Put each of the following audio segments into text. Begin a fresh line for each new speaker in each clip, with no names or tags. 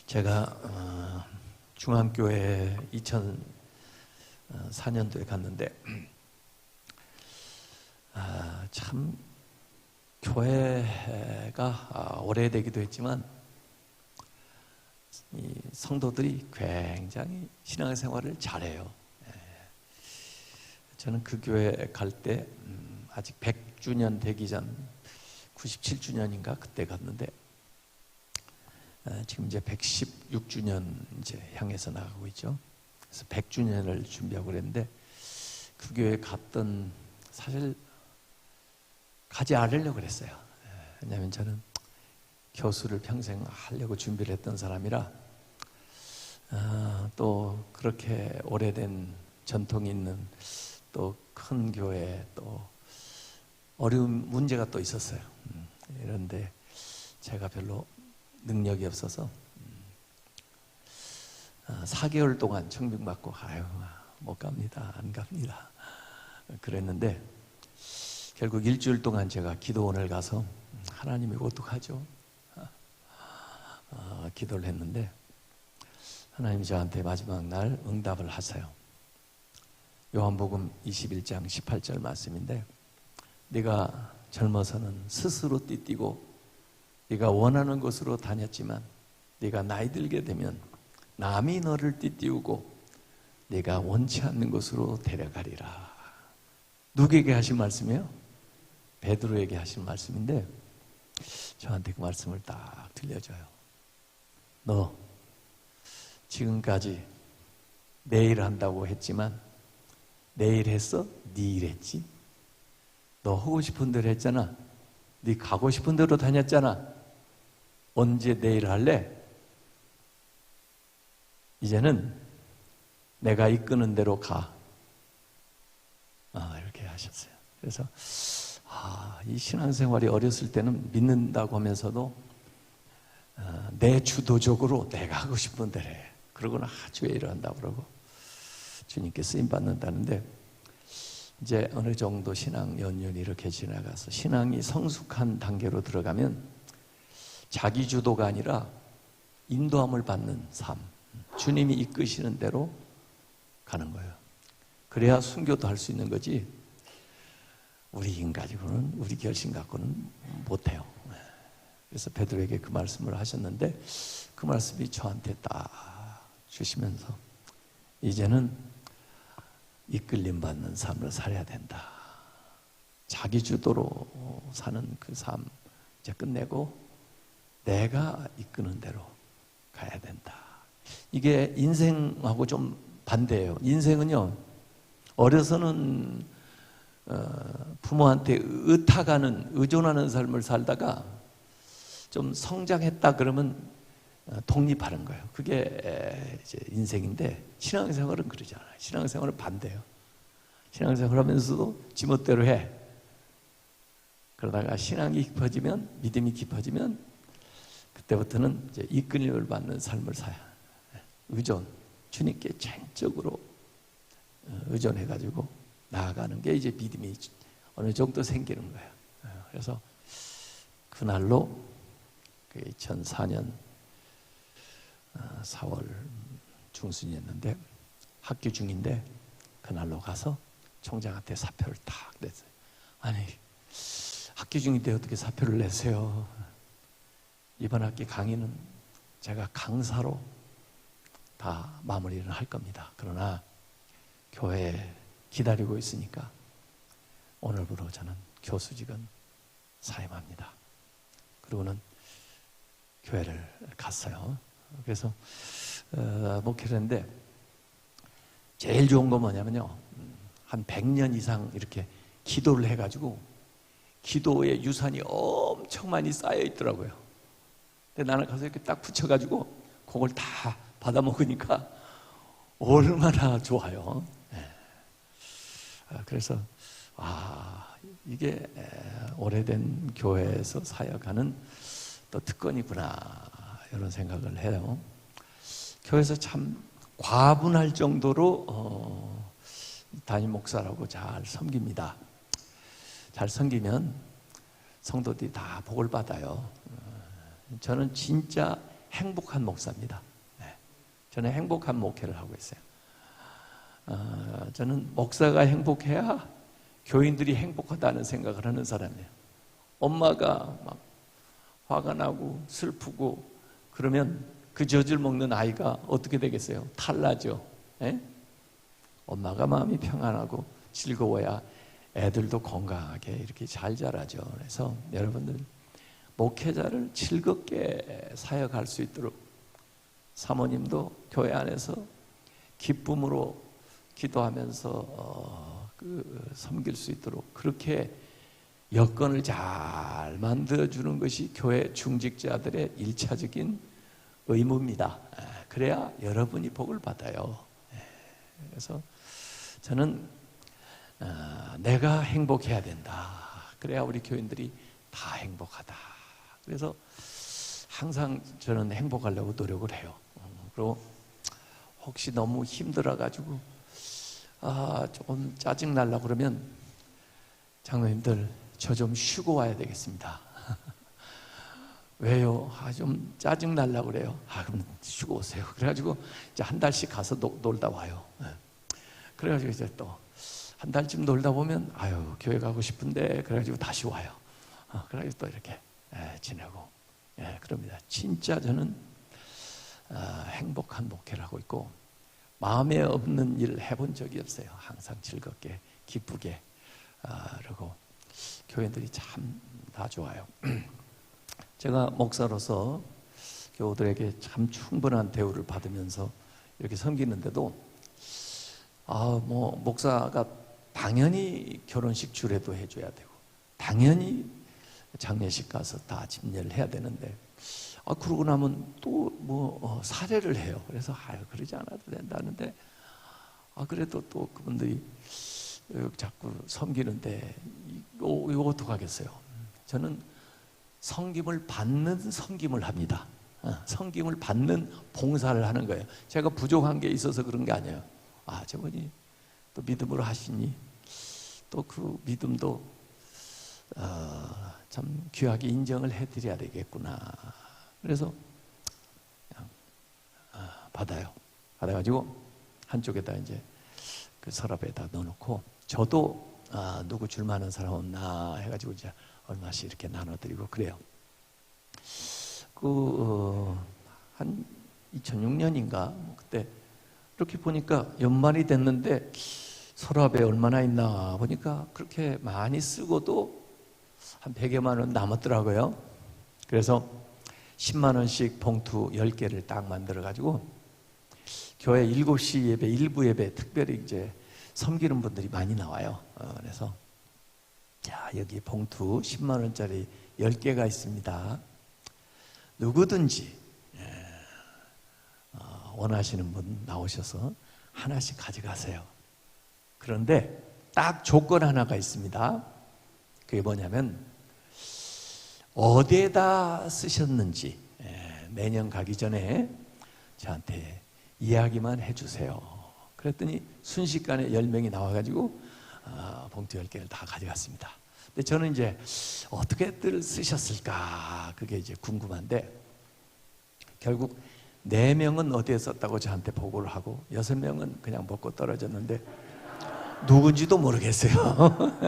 제가 중앙교회 2004년도에 갔는데 참 교회가 오래되기도 했지만 이 성도들이 굉장히 신앙생활을 잘해요. 저는 그 교회 갈 때 아직 100주년 되기 전 97주년인가 그때 갔는데 지금 이제 116주년 이제 향해서 나가고 있죠. 그래서 100주년을 준비하고 그랬는데 그 교회 갔던 사실 가지 않으려고 그랬어요. 왜냐하면 저는 교수를 평생 하려고 준비를 했던 사람이라 또 그렇게 오래된 전통이 있는 또 큰 교회 또 어려운 문제가 또 있었어요. 이런데 제가 별로 능력이 없어서 4개월 동안 청빙받고 못 갑니다. 안 갑니다. 그랬는데 결국 일주일 동안 제가 기도원을 가서 하나님이 어떡하죠? 기도를 했는데 하나님이 저한테 마지막 날 응답을 하세요. 요한복음 21장 18절 말씀인데 네가 젊어서는 스스로 띠뛰고 네가 원하는 곳으로 다녔지만 네가 나이 들게 되면 남이 너를 띠띠우고 네가 원치 않는 곳으로 데려가리라. 누구에게 하신 말씀이에요? 베드로에게 하신 말씀인데 저한테 그 말씀을 딱 들려줘요. 너 지금까지 내일 한다고 했지만 내일 했어? 네 일 했지? 너 하고 싶은 대로 했잖아. 네 가고 싶은 대로 다녔잖아. 언제 내일 할래? 이제는 내가 이끄는 대로 가. 이렇게 하셨어요. 그래서 이 신앙생활이 어렸을 때는 믿는다고 하면서도 내 주도적으로 내가 하고 싶은 대로 해. 그러고는 아주 일을 한다고 그러고 주님께 쓰임 받는다는데 이제 어느 정도 신앙 연륜이 이렇게 지나가서 신앙이 성숙한 단계로 들어가면 자기 주도가 아니라 인도함을 받는 삶, 주님이 이끄시는 대로 가는 거예요. 그래야 순교도 할 수 있는 거지 우리 힘 가지고는 우리 결심 갖고는 못해요. 그래서 베드로에게 그 말씀을 하셨는데 그 말씀이 저한테 딱 주시면서 이제는 이끌림 받는 삶을 살아야 된다. 자기 주도로 사는 그 삶 이제 끝내고 내가 이끄는 대로 가야 된다. 이게 인생하고 좀 반대예요. 인생은요, 어려서는 부모한테 의존하는 삶을 살다가 좀 성장했다 그러면 독립하는 거예요. 그게 이제 인생인데 신앙생활은 그러지 않아요. 신앙생활은 반대예요. 신앙생활 하면서도 지멋대로 해. 그러다가 신앙이 깊어지면, 믿음이 깊어지면 그때부터는 이제 이끌림을 받는 삶을 살아요. 의존, 주님께 전적으로 의존해가지고 나아가는 게 이제 믿음이 어느 정도 생기는 거예요. 그래서 그날로 2004년 4월 중순이었는데 학교 중인데 그날로 가서 총장한테 사표를 딱 냈어요. 아니 학교 중인데 어떻게 사표를 내세요? 이번 학기 강의는 제가 강사로 다 마무리를 할 겁니다. 그러나 교회에 기다리고 있으니까 오늘부로 저는 교수직은 사임합니다. 그리고는 교회를 갔어요. 그래서 목회를 했는데 제일 좋은 건 뭐냐면요, 한 100년 이상 이렇게 기도를 해가지고 기도의 유산이 엄청 많이 쌓여 있더라고요. 근데 나는 가서 이렇게 딱 붙여가지고 그걸 다 받아 먹으니까 얼마나 좋아요. 그래서 이게 오래된 교회에서 사역하는 또 특권이구나 이런 생각을 해요. 교회에서 참 과분할 정도로 담임 목사라고 잘 섬깁니다. 잘 섬기면 성도들이 다 복을 받아요. 저는 진짜 행복한 목사입니다. 네. 저는 행복한 목회를 하고 있어요. 저는 목사가 행복해야 교인들이 행복하다는 생각을 하는 사람이에요. 엄마가 막 화가 나고 슬프고 그러면 그 젖을 먹는 아이가 어떻게 되겠어요? 탈나죠. 예? 엄마가 마음이 평안하고 즐거워야 애들도 건강하게 이렇게 잘 자라죠. 그래서 여러분들 목회자를 즐겁게 사역할 수 있도록 사모님도 교회 안에서 기쁨으로 기도하면서 섬길 수 있도록 그렇게 여건을 잘 만들어주는 것이 교회 중직자들의 일차적인 의무입니다. 그래야 여러분이 복을 받아요. 그래서 저는 내가 행복해야 된다. 그래야 우리 교인들이 다 행복하다. 그래서 항상 저는 행복하려고 노력을 해요. 그리고 혹시 너무 힘들어가지고 조금 짜증 날라 그러면 장로님들 저 좀 쉬고 와야 되겠습니다. 왜요? 좀 짜증 날라 그래요. 그럼 쉬고 오세요. 그래가지고 이제 한 달씩 가서 놀다 와요. 그래가지고 이제 또 한 달쯤 놀다 보면 교회 가고 싶은데 그래가지고 다시 와요. 그래가지고 또 이렇게 지내고 그럽니다. 진짜 저는 행복한 목회를 하고 있고 마음에 없는 일을 해본 적이 없어요. 항상 즐겁게 기쁘게 그리고 교회들이 참 다 좋아요. 제가 목사로서 교우들에게 참 충분한 대우를 받으면서 이렇게 섬기는데도 목사가 당연히 결혼식 주례도 해줘야 되고 당연히 장례식 가서 다 집례를 해야 되는데 그러고 나면 또 사례를 해요. 그래서 그러지 않아도 된다는데 그래도 또 그분들이 자꾸 섬기는데 이거 어떡하겠어요. 저는 섬김을 받는 섬김을 합니다. 섬김을 받는 봉사를 하는 거예요. 제가 부족한 게 있어서 그런 게 아니에요. 저분이 또 믿음으로 하시니 또 그 믿음도 참 귀하게 인정을 해드려야 되겠구나. 그래서 그냥 받아가지고 한쪽에다 이제 그 서랍에다 넣어놓고 저도 누구 줄만한 사람 없나 해가지고 이제 얼마씩 이렇게 나눠드리고 그래요. 한 2006년인가 그때 이렇게 보니까 연말이 됐는데 서랍에 얼마나 있나 보니까 그렇게 많이 쓰고도 한 100여만 원 남았더라고요. 그래서 10만 원씩 봉투 10개를 딱 만들어가지고 교회 7시 예배, 일부 예배 특별히 이제 섬기는 분들이 많이 나와요. 그래서 여기 봉투 10만 원짜리 10개가 있습니다. 누구든지 원하시는 분 나오셔서 하나씩 가져가세요. 그런데 딱 조건 하나가 있습니다. 그게 뭐냐면 어디에다 쓰셨는지 내년 가기 전에 저한테 이야기만 해주세요. 그랬더니 순식간에 10명이 나와가지고 봉투 10개를 다 가져갔습니다. 근데 저는 이제 어떻게들 쓰셨을까 그게 이제 궁금한데 결국 4명은 어디에 썼다고 저한테 보고를 하고 6명은 그냥 먹고 떨어졌는데 누군지도 모르겠어요.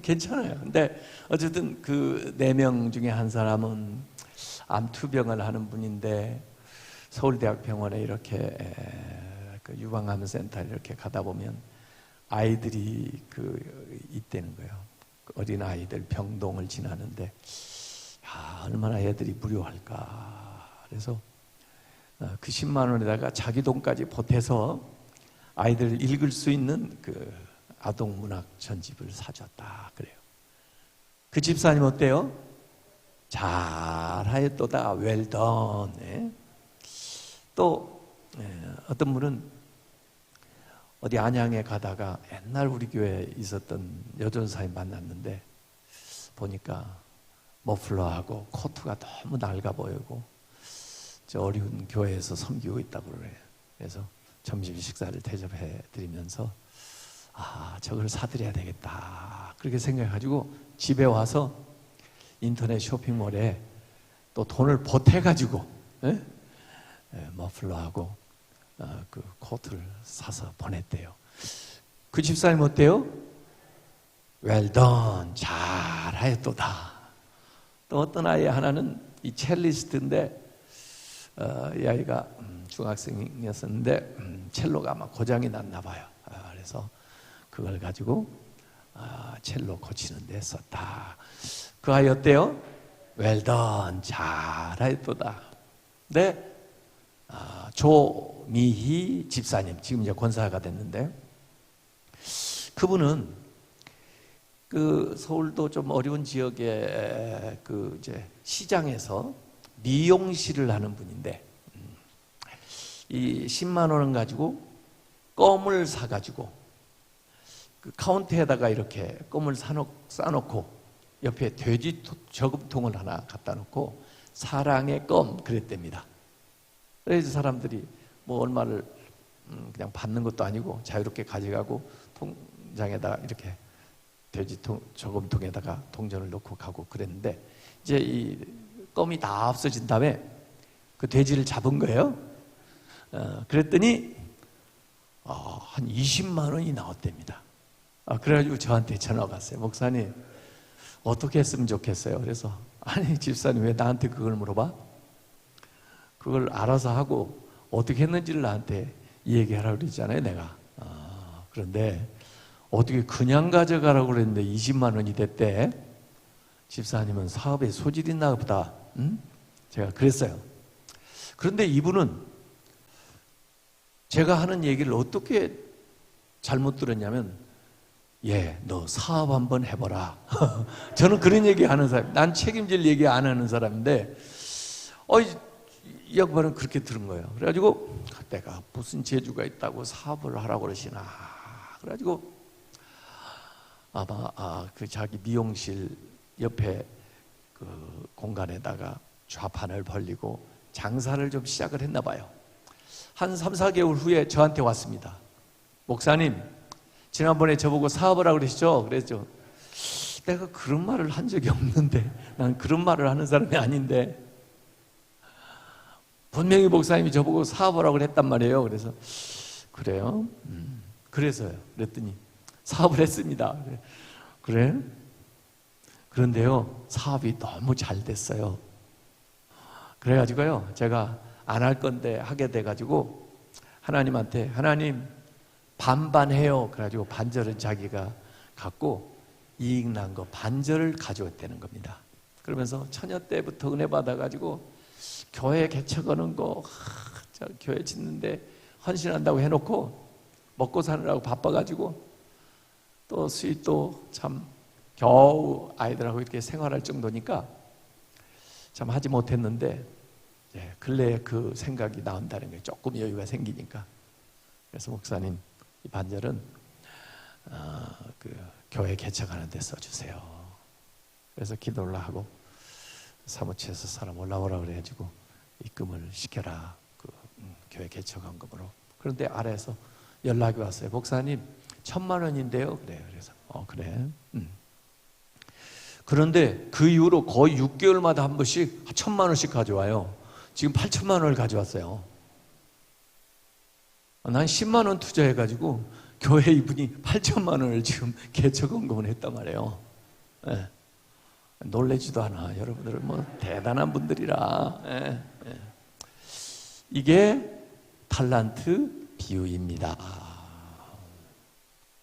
괜찮아요. 근데 어쨌든 그 4명 중에 한 사람은 암투병을 하는 분인데 서울대학병원에 이렇게 그 유방암 센터에 이렇게 가다 보면 아이들이 있다는 거예요. 어린 아이들 병동을 지나는데 얼마나 애들이 무료할까. 그래서 그 10만 원에다가 자기 돈까지 보태서 아이들 읽을 수 있는 그 아동 문학 전집을 사줬다 그래요. 그 집사님 어때요? 잘하였도다. 웰던. 또 어떤 분은 어디 안양에 가다가 옛날 우리 교회에 있었던 여전사님 만났는데 보니까 머플러하고 코트가 너무 낡아 보이고 저 어려운 교회에서 섬기고 있다고 그래요. 그래서 점심 식사를 대접해 드리면서 저걸 사드려야 되겠다 그렇게 생각해가지고 집에 와서 인터넷 쇼핑몰에 또 돈을 보태가지고 예? 예, 머플러하고 그 코트를 사서 보냈대요. 그 집사님 어때요? Well done, 잘하였도다. 또 어떤 아이 하나는 이 첼리스트인데 이 아이가 중학생이었었는데 첼로가 아마 고장이 났나 봐요. 그래서 그걸 가지고 첼로 고치는 데 썼다. 그 아이 어때요? Well done, 잘하였도다. 네, 조미희 집사님, 지금 이제 권사가 됐는데, 그분은 그 서울도 좀 어려운 지역의 그 이제 시장에서 미용실을 하는 분인데, 이 10만 원을 가지고 껌을 사가지고 그 카운터에다가 이렇게 껌을 싸놓고 옆에 돼지 저금통을 하나 갖다 놓고 사랑의 껌 그랬답니다. 그래서 사람들이 뭐 얼마를 그냥 받는 것도 아니고 자유롭게 가져가고 통장에다가 이렇게 돼지 저금통에다가 동전을 넣고 가고 그랬는데, 이제 이 껌이 다 없어진 다음에 그 돼지를 잡은 거예요. 그랬더니 한 20만 원이 나왔답니다. 그래가지고 저한테 전화가 왔어요. 목사님, 어떻게 했으면 좋겠어요? 그래서 아니 집사님 왜 나한테 그걸 물어봐? 그걸 알아서 하고 어떻게 했는지를 나한테 얘기하라고 그러잖아요, 내가. 그런데 어떻게 그냥 가져가라고 그랬는데 20만 원이 됐대? 집사님은 사업에 소질 있나 보다. 응? 제가 그랬어요. 그런데 이분은 제가 하는 얘기를 어떻게 잘못 들었냐면, 너 사업 한번 해보라. 저는 그런 얘기 하는 사람, 난 책임질 얘기 안 하는 사람인데, 이 양반은 그렇게 들은 거예요. 그래가지고 내가 무슨 재주가 있다고 사업을 하라고 그러시나. 그래가지고 아마 그 자기 미용실 옆에 그 공간에다가 좌판을 벌리고 장사를 좀 시작을 했나 봐요. 한 3, 4개월 후에 저한테 왔습니다. 목사님, 지난번에 저보고 사업을 하라고 그러시죠? 그랬죠. 내가 그런 말을 한 적이 없는데, 난 그런 말을 하는 사람이 아닌데, 분명히 목사님이 저보고 사업을 하라고 했단 말이에요. 그래서 그래요? 그래서요. 그랬더니 사업을 했습니다. 그래? 그런데요, 사업이 너무 잘 됐어요. 그래가지고요, 제가 안 할 건데 하게 돼가지고 하나님한테, 하나님 반반 해요. 그래가지고 반절은 자기가 갖고 이익 난 거 반절을 가져왔다는 겁니다. 그러면서 처녀 때부터 은혜 받아가지고 교회 개척하는 거, 교회 짓는데 헌신한다고 해놓고 먹고 사느라고 바빠가지고 또 수입도 참 겨우 아이들하고 이렇게 생활할 정도니까 참 하지 못했는데, 근래에 그 생각이 나온다는 게 조금 여유가 생기니까, 그래서 목사님 이 반절은 그 교회 개척하는 데 써주세요. 그래서 기도를 하고 사무처에서 사람 올라오라 그래가지고 입금을 시켜라, 그 교회 개척헌금으로. 그런데 아래에서 연락이 왔어요. 목사님 1,000만 원인데요. 그래요. 그래서 그래. 그런데 그 이후로 거의 6개월마다 한 번씩 1,000만 원씩 가져와요. 지금 8천만 원을 가져왔어요. 난 10만 원 투자해가지고 교회 이분이 8천만 원을 지금 개척헌금을 했단 말이에요. 네. 놀라지도 않아. 여러분들은 뭐 대단한 분들이라. 이게 탈란트 비유입니다.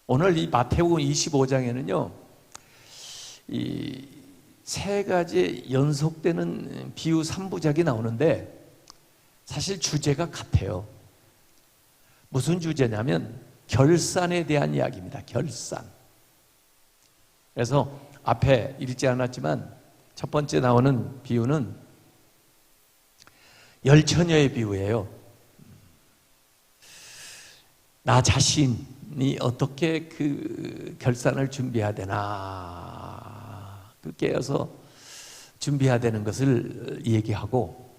오늘 이 마태복음 25장에는요, 이 세 가지 연속되는 비유 3부작이 나오는데 사실 주제가 같아요. 무슨 주제냐면 결산에 대한 이야기입니다. 결산. 그래서 앞에 읽지 않았지만 첫 번째 나오는 비유는 열처녀의 비유예요. 나 자신이 어떻게 그 결산을 준비해야 되나, 그 깨어서 준비해야 되는 것을 얘기하고,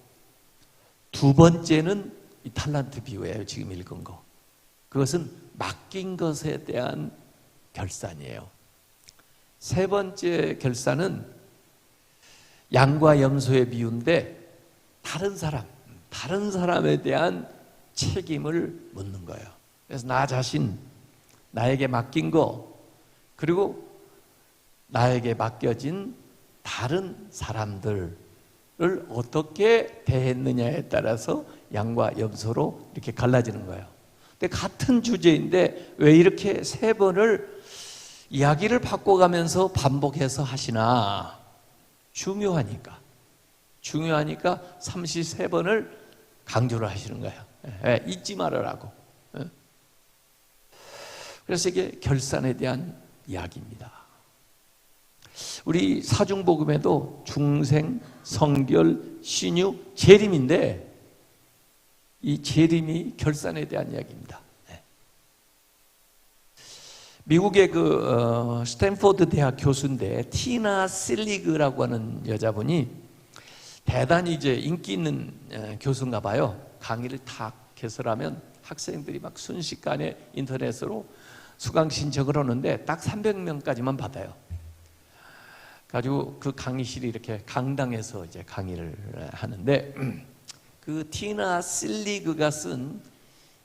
두 번째는 이 탈란트 비유예요. 지금 읽은 거. 그것은 맡긴 것에 대한 결산이에요. 세 번째 결산은 양과 염소의 비유인데 다른 사람, 다른 사람에 대한 책임을 묻는 거예요. 그래서 나 자신, 나에게 맡긴 거, 그리고 나에게 맡겨진 다른 사람들을 어떻게 대했느냐에 따라서 양과 염소로 이렇게 갈라지는 거예요. 근데 같은 주제인데 왜 이렇게 세 번을 이야기를 바꿔가면서 반복해서 하시나? 중요하니까 33번을 강조를 하시는 거예요. 잊지 말으라고. 그래서 이게 결산에 대한 이야기입니다. 우리 사중복음에도 중생, 성결, 신유, 재림인데 이 재림이 결산에 대한 이야기입니다. 미국의 스탠포드 대학 교수인데 티나 실리그라고 하는 여자분이 대단히 이제 인기 있는 교수인가 봐요. 강의를 탁 개설하면 학생들이 막 순식간에 인터넷으로 수강 신청을 하는데 딱 300명까지만 받아요. 가지고 그 강의실이 이렇게 강당에서 이제 강의를 하는데 그 티나 실리그가 쓴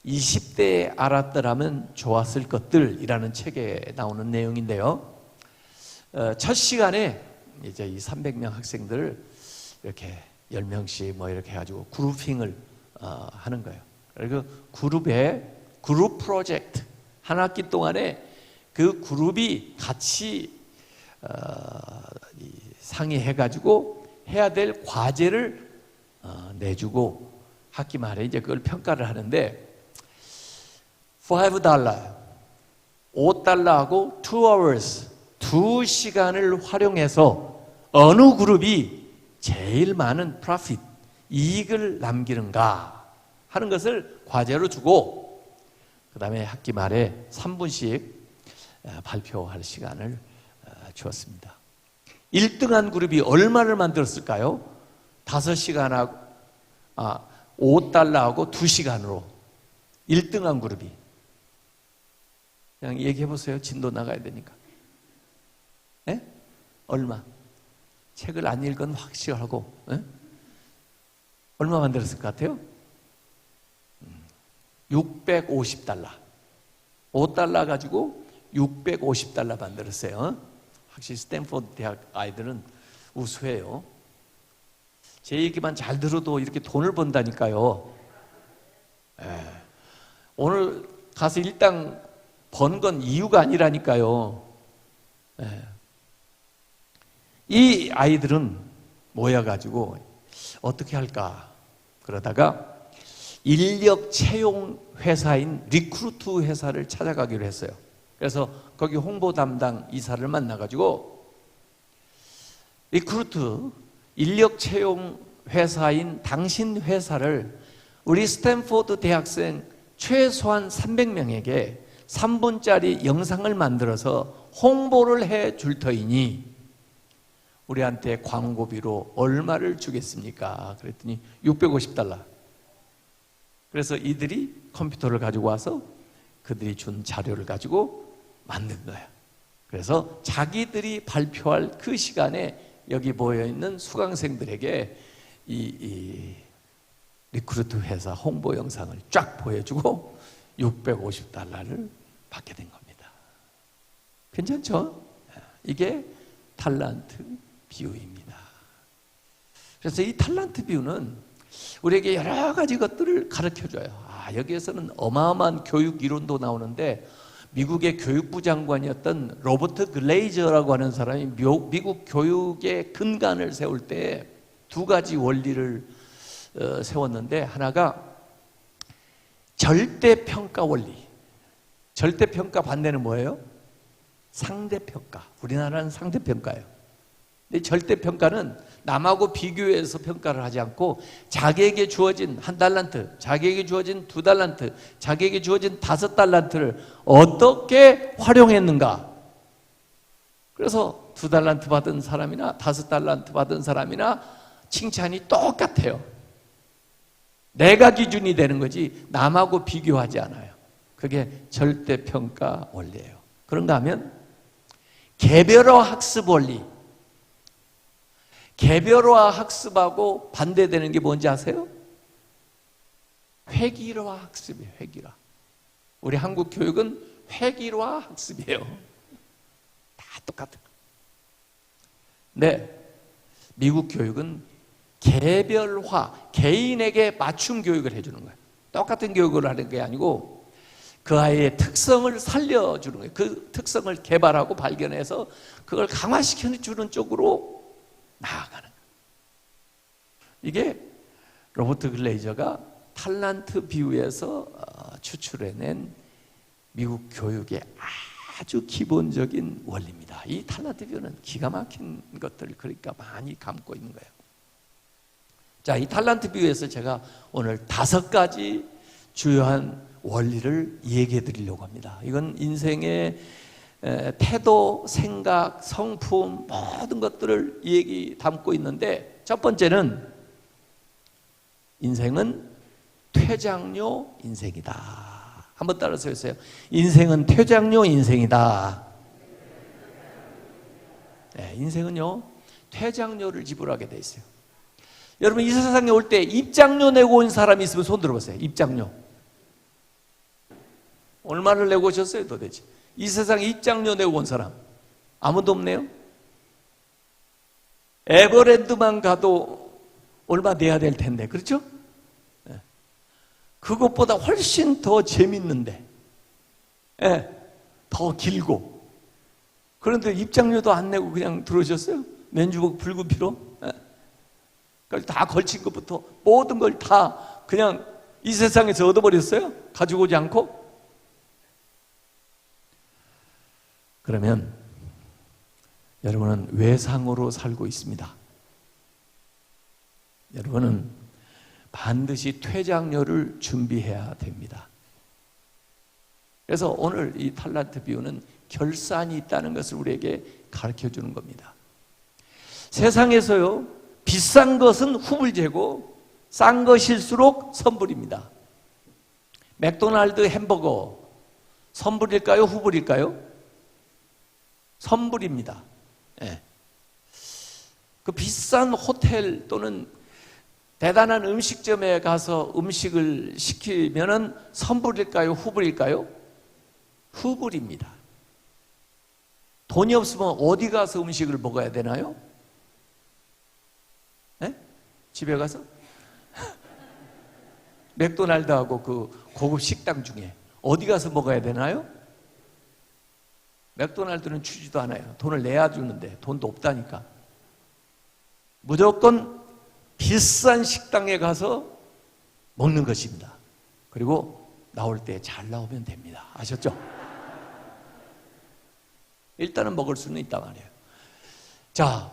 20대에 알았더라면 좋았을 것들이라는 책에 나오는 내용인데요. 첫 시간에 이제 이 300명 학생들을 이렇게 10명씩 뭐 이렇게 해가지고 그룹핑을 하는 거예요. 그리고 그룹 프로젝트 한 학기 동안에 그 그룹이 같이 상의해가지고 해야 될 과제를 내주고 학기 말에 이제 그걸 평가를 하는데 $5, $5하고 2 hours, 2시간을 활용해서 어느 그룹이 제일 많은 profit, 이익을 남기는가 하는 것을 과제로 주고 그 다음에 학기 말에 3분씩 발표할 시간을 주었습니다. 1등한 그룹이 얼마를 만들었을까요? 5시간하고 $5하고 2시간으로 1등한 그룹이. 그냥 얘기해 보세요. 진도 나가야 되니까. 네? 얼마? 책을 안 읽은 확실하고 얼마 만들었을 것 같아요? $650. $5 가지고 $650 만들었어요. 확실히 스탠포드 대학 아이들은 우수해요. 제 얘기만 잘 들어도 이렇게 돈을 번다니까요. 오늘 가서 일당 번 건 이유가 아니라니까요. 이 아이들은 모여가지고 어떻게 할까 그러다가 인력 채용 회사인 리크루트 회사를 찾아가기로 했어요. 그래서 거기 홍보 담당 이사를 만나가지고 리크루트 인력 채용 회사인 당신 회사를 우리 스탠포드 대학생 최소한 300명에게 3분짜리 영상을 만들어서 홍보를 해 줄 터이니 우리한테 광고비로 얼마를 주겠습니까? 그랬더니 $650. 그래서 이들이 컴퓨터를 가지고 와서 그들이 준 자료를 가지고 만든 거예요. 그래서 자기들이 발표할 그 시간에 여기 모여있는 수강생들에게 이 리크루트 회사 홍보 영상을 쫙 보여주고 $650를 받게 된 겁니다. 괜찮죠? 이게 탈란트 비유입니다. 그래서 이 탈란트 비유는 우리에게 여러 가지 것들을 가르쳐줘요. 여기에서는 어마어마한 교육 이론도 나오는데 미국의 교육부 장관이었던 로버트 글레이저라고 하는 사람이 미국 교육의 근간을 세울 때 두 가지 원리를 세웠는데 하나가 절대평가 원리. 절대평가 반대는 뭐예요? 상대평가. 우리나라는 상대평가예요. 근데 절대평가는 남하고 비교해서 평가를 하지 않고 자기에게 주어진 $1, 자기에게 주어진 $2, 자기에게 주어진 $5를 어떻게 활용했는가. 그래서 $2 받은 사람이나 $5 받은 사람이나 칭찬이 똑같아요. 내가 기준이 되는 거지 남하고 비교하지 않아요. 그게 절대평가 원리예요. 그런가 하면 개별화 학습 원리. 개별화 학습하고 반대되는 게 뭔지 아세요? 회기화 학습이에요. 회기화. 우리 한국 교육은 회기화 학습이에요. 다 똑같은 거. 네, 미국 교육은 개별화, 개인에게 맞춤 교육을 해주는 거예요. 똑같은 교육을 하는 게 아니고 그 아이의 특성을 살려주는 거예요. 그 특성을 개발하고 발견해서 그걸 강화시켜주는 쪽으로 나아가는 거예요. 이게 로버트 글레이저가 탤런트 비유에서 추출해낸 미국 교육의 아주 기본적인 원리입니다. 이 탤런트 비유는 기가 막힌 것들 그러니까 많이 감고 있는 거예요. 자, 이 탤런트 비유에서 제가 오늘 5가지 주요한 원리를 얘기해 드리려고 합니다. 이건 인생의 태도, 생각, 성품 모든 것들을 담고 있는데 첫 번째는 인생은 퇴장료 인생이다. 한번 따라서 해주세요. 인생은 퇴장료 인생이다. 네, 인생은요 퇴장료를 지불하게 돼 있어요. 여러분 이 세상에 올 때 입장료 내고 온 사람이 있으면 손 들어보세요. 입장료 얼마를 내고 오셨어요 도대체? 이 세상에 입장료 내고 온 사람 아무도 없네요. 에버랜드만 가도 얼마 내야 될 텐데 그렇죠? 그것보다 훨씬 더 재밌는데 더 길고 그런데 입장료도 안 내고 그냥 들어오셨어요? 맨주먹 붉은 피로 그걸 다 걸친 것부터 모든 걸 다 그냥 이 세상에서 얻어버렸어요? 가지고 오지 않고? 그러면 여러분은 외상으로 살고 있습니다. 여러분은 반드시 퇴장료를 준비해야 됩니다. 그래서 오늘 이 탤런트 비유는 결산이 있다는 것을 우리에게 가르쳐 주는 겁니다. 세상에서요 비싼 것은 후불제고 싼 것일수록 선불입니다. 맥도날드 햄버거 선불일까요? 후불일까요? 선불입니다. 네. 그 비싼 호텔 또는 대단한 음식점에 가서 음식을 시키면은 선불일까요? 후불일까요? 후불입니다. 돈이 없으면 어디 가서 음식을 먹어야 되나요? 네? 집에 가서? 맥도날드하고 그 고급 식당 중에 어디 가서 먹어야 되나요? 맥도날드는 주지도 않아요. 돈을 내야 주는데 돈도 없다니까. 무조건 비싼 식당에 가서 먹는 것입니다. 그리고 나올 때 잘 나오면 됩니다. 아셨죠? 일단은 먹을 수는 있단 말이에요. 자,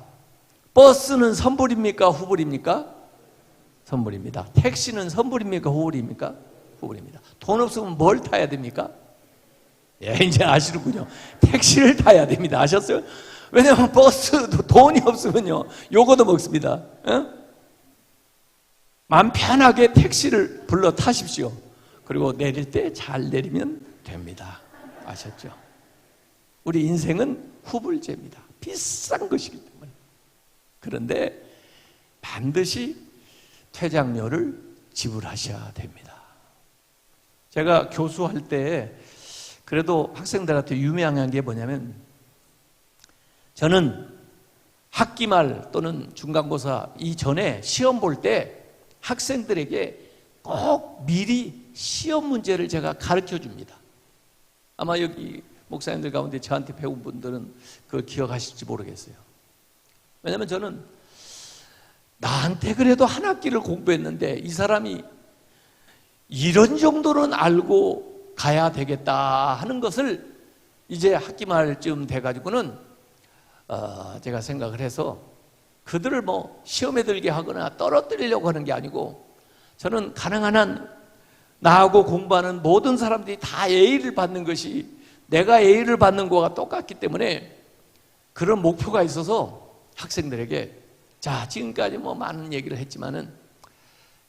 버스는 선불입니까? 후불입니까? 선불입니다. 택시는 선불입니까? 후불입니까? 후불입니다. 돈 없으면 뭘 타야 됩니까? 예, 이제 아시는군요. 택시를 타야 됩니다. 아셨어요? 왜냐하면 버스도 돈이 없으면요 요거도 먹습니다. 마음 편하게 택시를 불러 타십시오. 그리고 내릴 때 잘 내리면 됩니다. 아셨죠? 우리 인생은 후불제입니다. 비싼 것이기 때문에. 그런데 반드시 퇴장료를 지불하셔야 됩니다. 제가 교수할 때 그래도 학생들한테 유명한 게 뭐냐면 저는 학기 말 또는 중간고사 이전에 시험 볼 때 학생들에게 꼭 미리 시험 문제를 제가 가르쳐 줍니다. 아마 여기 목사님들 가운데 저한테 배운 분들은 그걸 기억하실지 모르겠어요. 왜냐하면 저는 나한테 그래도 한 학기를 공부했는데 이 사람이 이런 정도는 알고 가야 되겠다 하는 것을 이제 학기 말쯤 돼가지고는 제가 생각을 해서 그들을 뭐 시험에 들게 하거나 떨어뜨리려고 하는 게 아니고 저는 가능한 한 나하고 공부하는 모든 사람들이 다 A를 받는 것이 내가 A를 받는 거와 똑같기 때문에 그런 목표가 있어서 학생들에게 자 지금까지 뭐 많은 얘기를 했지만은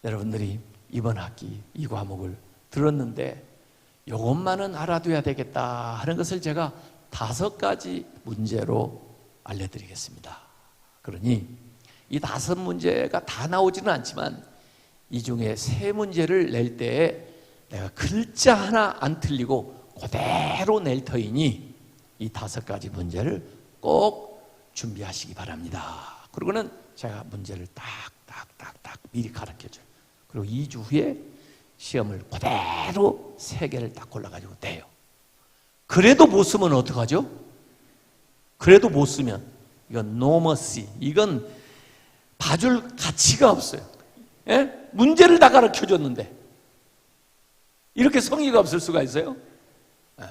여러분들이 이번 학기 이 과목을 들었는데 이것만은 알아둬야 되겠다 하는 것을 제가 5가지 문제로 알려드리겠습니다. 그러니 이 5문제가 다 나오지는 않지만 이 중에 세 문제를 낼 때에 내가 글자 하나 안 틀리고 그대로 낼 터이니 이 5가지 문제를 꼭 준비하시기 바랍니다. 그리고는 제가 문제를 딱딱딱딱 미리 가르쳐줘요. 그리고 2주 후에 시험을 그대로 3개를 딱 골라가지고 내요. 그래도 못 쓰면 어떡하죠? 그래도 못 쓰면 이건 노머시, 이건 봐줄 가치가 없어요. 예? 문제를 다 가르쳐줬는데 이렇게 성의가 없을 수가 있어요? 예.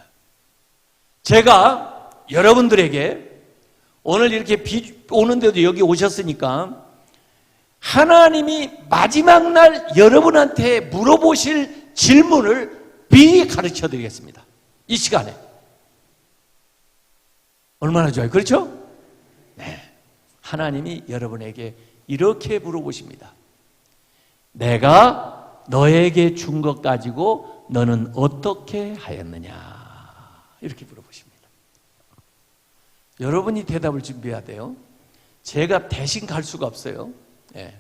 제가 여러분들에게 오늘 이렇게 오는데도 여기 오셨으니까 하나님이 마지막 날 여러분한테 물어보실 질문을 미리 가르쳐 드리겠습니다. 이 시간에. 얼마나 좋아요. 그렇죠? 네. 하나님이 여러분에게 이렇게 물어보십니다. 내가 너에게 준 것 가지고 너는 어떻게 하였느냐? 이렇게 물어보십니다. 여러분이 대답을 준비해야 돼요. 제가 대신 갈 수가 없어요. 예.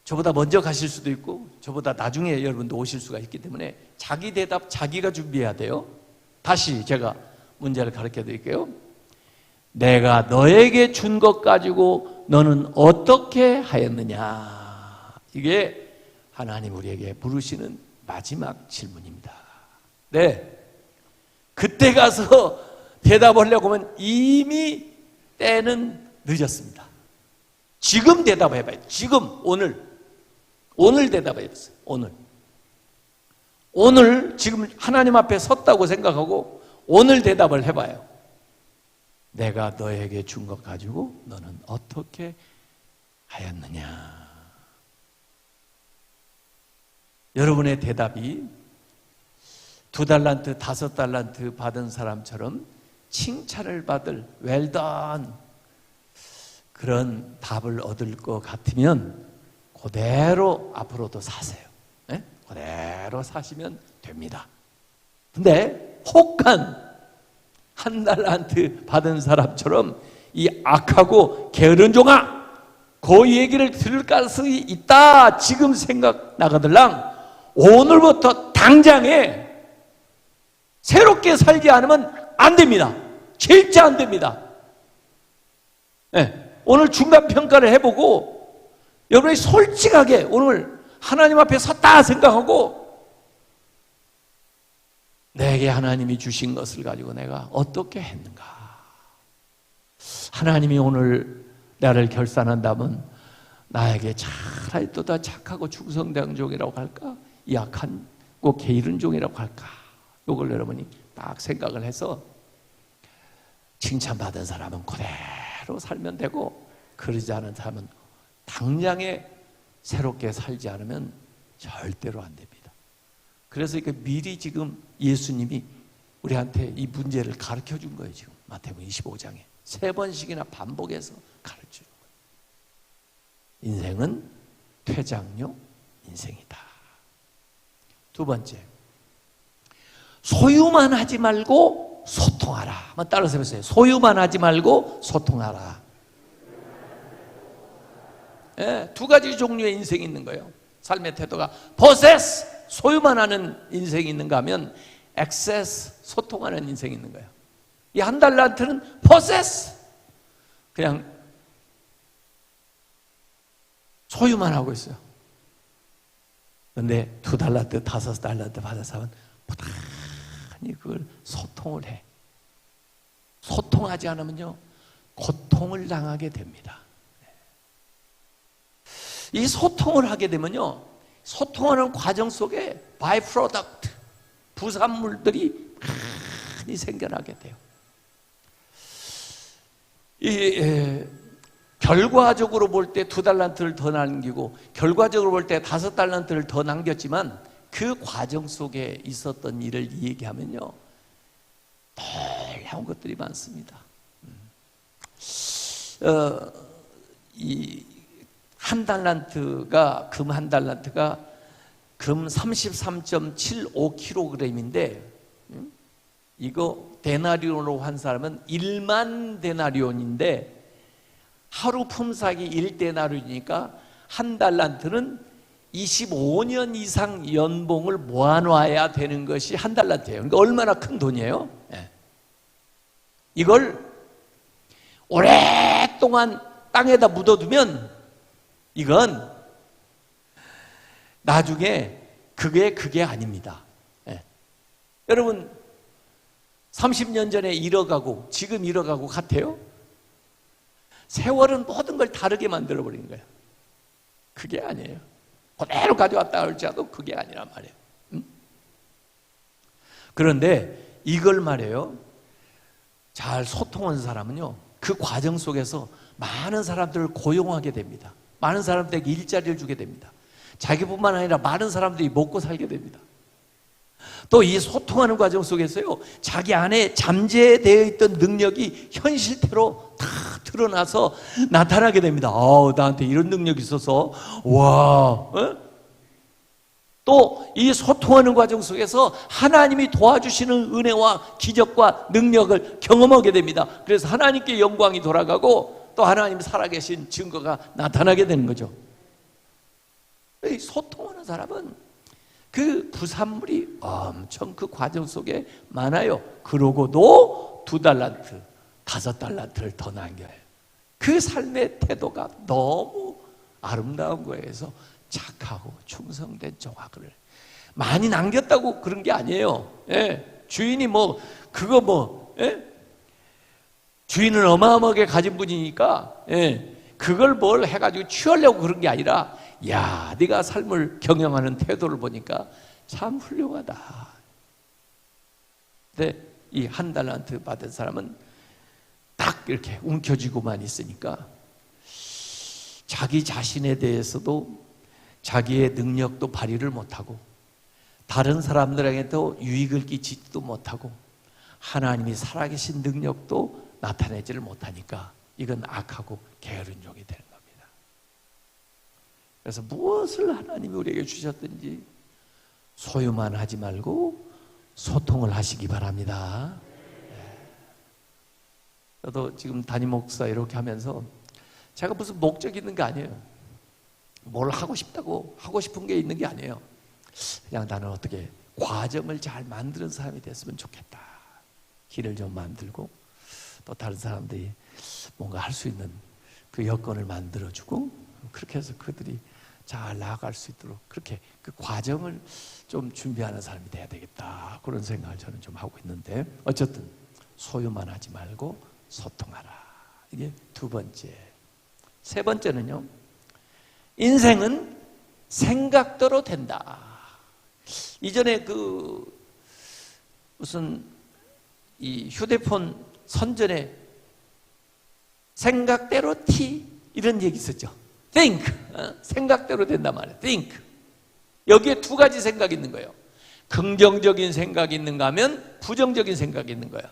저보다 먼저 가실 수도 있고 저보다 나중에 여러분도 오실 수가 있기 때문에 자기 대답 자기가 준비해야 돼요. 다시 제가 문제를 가르쳐 드릴게요. 내가 너에게 준 것 가지고 너는 어떻게 하였느냐? 이게 하나님 우리에게 물으시는 마지막 질문입니다. 네, 그때 가서 대답하려고 하면 이미 때는 늦었습니다. 지금 대답해봐요. 지금 오늘 대답해보세요. 오늘 지금 하나님 앞에 섰다고 생각하고 오늘 대답을 해봐요. 내가 너에게 준 것 가지고 너는 어떻게 하였느냐? 여러분의 대답이 2달란트, 5달란트 받은 사람처럼 칭찬을 받을 well done 그런 답을 얻을 것 같으면 그대로 앞으로도 사세요. 네? 그대로 사시면 됩니다. 근데 혹한 1달란트 받은 사람처럼 이 악하고 게으른 종아 그 얘기를 들을 가능성이 있다 지금 생각나거들랑 오늘부터 당장에 새롭게 살지 않으면 안 됩니다. 절대 안 됩니다. 네. 오늘 중간평가를 해보고 여러분이 솔직하게 오늘 하나님 앞에 섰다 생각하고 내게 하나님이 주신 것을 가지고 내가 어떻게 했는가? 하나님이 오늘 나를 결산한다면 나에게 차라리 또 더 착하고 충성된 종이라고 할까? 약하고 게으른 종이라고 할까? 이걸 여러분이 딱 생각을 해서 칭찬받은 사람은 그대로 살면 되고 그러지 않은 사람은 당장에 새롭게 살지 않으면 절대로 안 됩니다. 그래서 미리 지금 예수님이 우리한테 이 문제를 가르쳐 준 거예요. 지금 마태복음 25장에 3번씩이나 반복해서 가르쳐 준 거예요. 인생은 퇴장용 인생이다. 2번째, 소유만 하지 말고 소통하라. 한번 따라서 해보세요. 소유만 하지 말고 소통하라. 네, 2가지 종류의 인생이 있는 거예요. 삶의 태도가 possess, 소유만 하는 인생이 있는가 하면 access, 소통하는 인생이 있는 거예요. 이 1달란트는 possess, 그냥 소유만 하고 있어요. 그런데 2달란트, 5달란트 받은 사람은 부단히 그걸 소통을 해. 소통하지 않으면요 고통을 당하게 됩니다. 이 소통을 하게 되면요 소통하는 과정 속에 바이프로덕트, 부산물들이 많이 생겨나게 돼요. 결과적으로 볼 때 2달란트를 더 남기고 결과적으로 볼 때 5달란트를 더 남겼지만 그 과정 속에 있었던 일을 얘기하면요 놀라운 것들이 많습니다. 이 1달란트가 금 1달란트가 금 33.75kg인데 이거 데나리온으로 한 사람은 1만 데나리온인데 하루 품삯이 1데나리온이니까 1달란트는 25년 이상 연봉을 모아놔야 되는 것이 한 달란트예요. 그러니까 얼마나 큰 돈이에요? 예. 이걸 오랫동안 땅에다 묻어두면 이건 나중에 그게 아닙니다. 예. 여러분 30년 전에 잃어가고 지금 잃어가고 같아요? 세월은 모든 걸 다르게 만들어버린 거예요. 그게 아니에요. 그대로 가져왔다 할지라도 그게 아니란 말이에요. 그런데 이걸 말이에요. 잘 소통하는 사람은요, 그 과정 속에서 많은 사람들을 고용하게 됩니다. 많은 사람들에게 일자리를 주게 됩니다. 자기뿐만 아니라 많은 사람들이 먹고 살게 됩니다. 또 이 소통하는 과정 속에서요, 자기 안에 잠재되어 있던 능력이 현실태로 다 드러나서 나타나게 됩니다. 나한테 이런 능력이 있어서 와. 또 이 소통하는 과정 속에서 하나님이 도와주시는 은혜와 기적과 능력을 경험하게 됩니다. 그래서 하나님께 영광이 돌아가고 또 하나님 살아계신 증거가 나타나게 되는 거죠. 이 소통하는 사람은 그 부산물이 엄청 그 과정 속에 많아요. 그러고도 2달란트, 5달란트를 더 남겨요. 그 삶의 태도가 너무 아름다운 거예요. 그래서 착하고 충성된 종아를 많이 남겼다고 그런 게 아니에요. 예. 주인이 주인은 어마어마하게 가진 분이니까 그걸 뭘 해가지고 취하려고 그런 게 아니라, 야, 네가 삶을 경영하는 태도를 보니까 참 훌륭하다. 근데 이 1달란트 받은 사람은 딱 이렇게 움켜쥐고만 있으니까 자기 자신에 대해서도 자기의 능력도 발휘를 못하고 다른 사람들에게도 유익을 끼치지도 못하고 하나님이 살아계신 능력도 나타내지를 못하니까 이건 악하고 게으른 종이 되는 겁니다. 그래서 무엇을 하나님이 우리에게 주셨든지 소유만 하지 말고 소통을 하시기 바랍니다. 저도 지금 담임 목사 이렇게 하면서 제가 무슨 목적이 있는 게 아니에요. 뭘 하고 싶다고 하고 싶은 게 있는 게 아니에요. 그냥 나는 어떻게 과정을 잘 만드는 사람이 됐으면 좋겠다. 길을 좀 만들고 또 다른 사람들이 뭔가 할 수 있는 그 여건을 만들어주고 그렇게 해서 그들이 잘 나아갈 수 있도록 그렇게 그 과정을 좀 준비하는 사람이 돼야 되겠다. 그런 생각을 저는 좀 하고 있는데, 어쨌든 소유만 하지 말고 소통하라. 이게 2번째. 3번째는요, 인생은 생각대로 된다. 이전에 무슨 이 휴대폰 선전에 생각대로 T 이런 얘기 있었죠. think, 생각대로 된단 말이에요. think. 여기에 2가지 생각이 있는 거예요. 긍정적인 생각이 있는가 하면 부정적인 생각이 있는 거예요.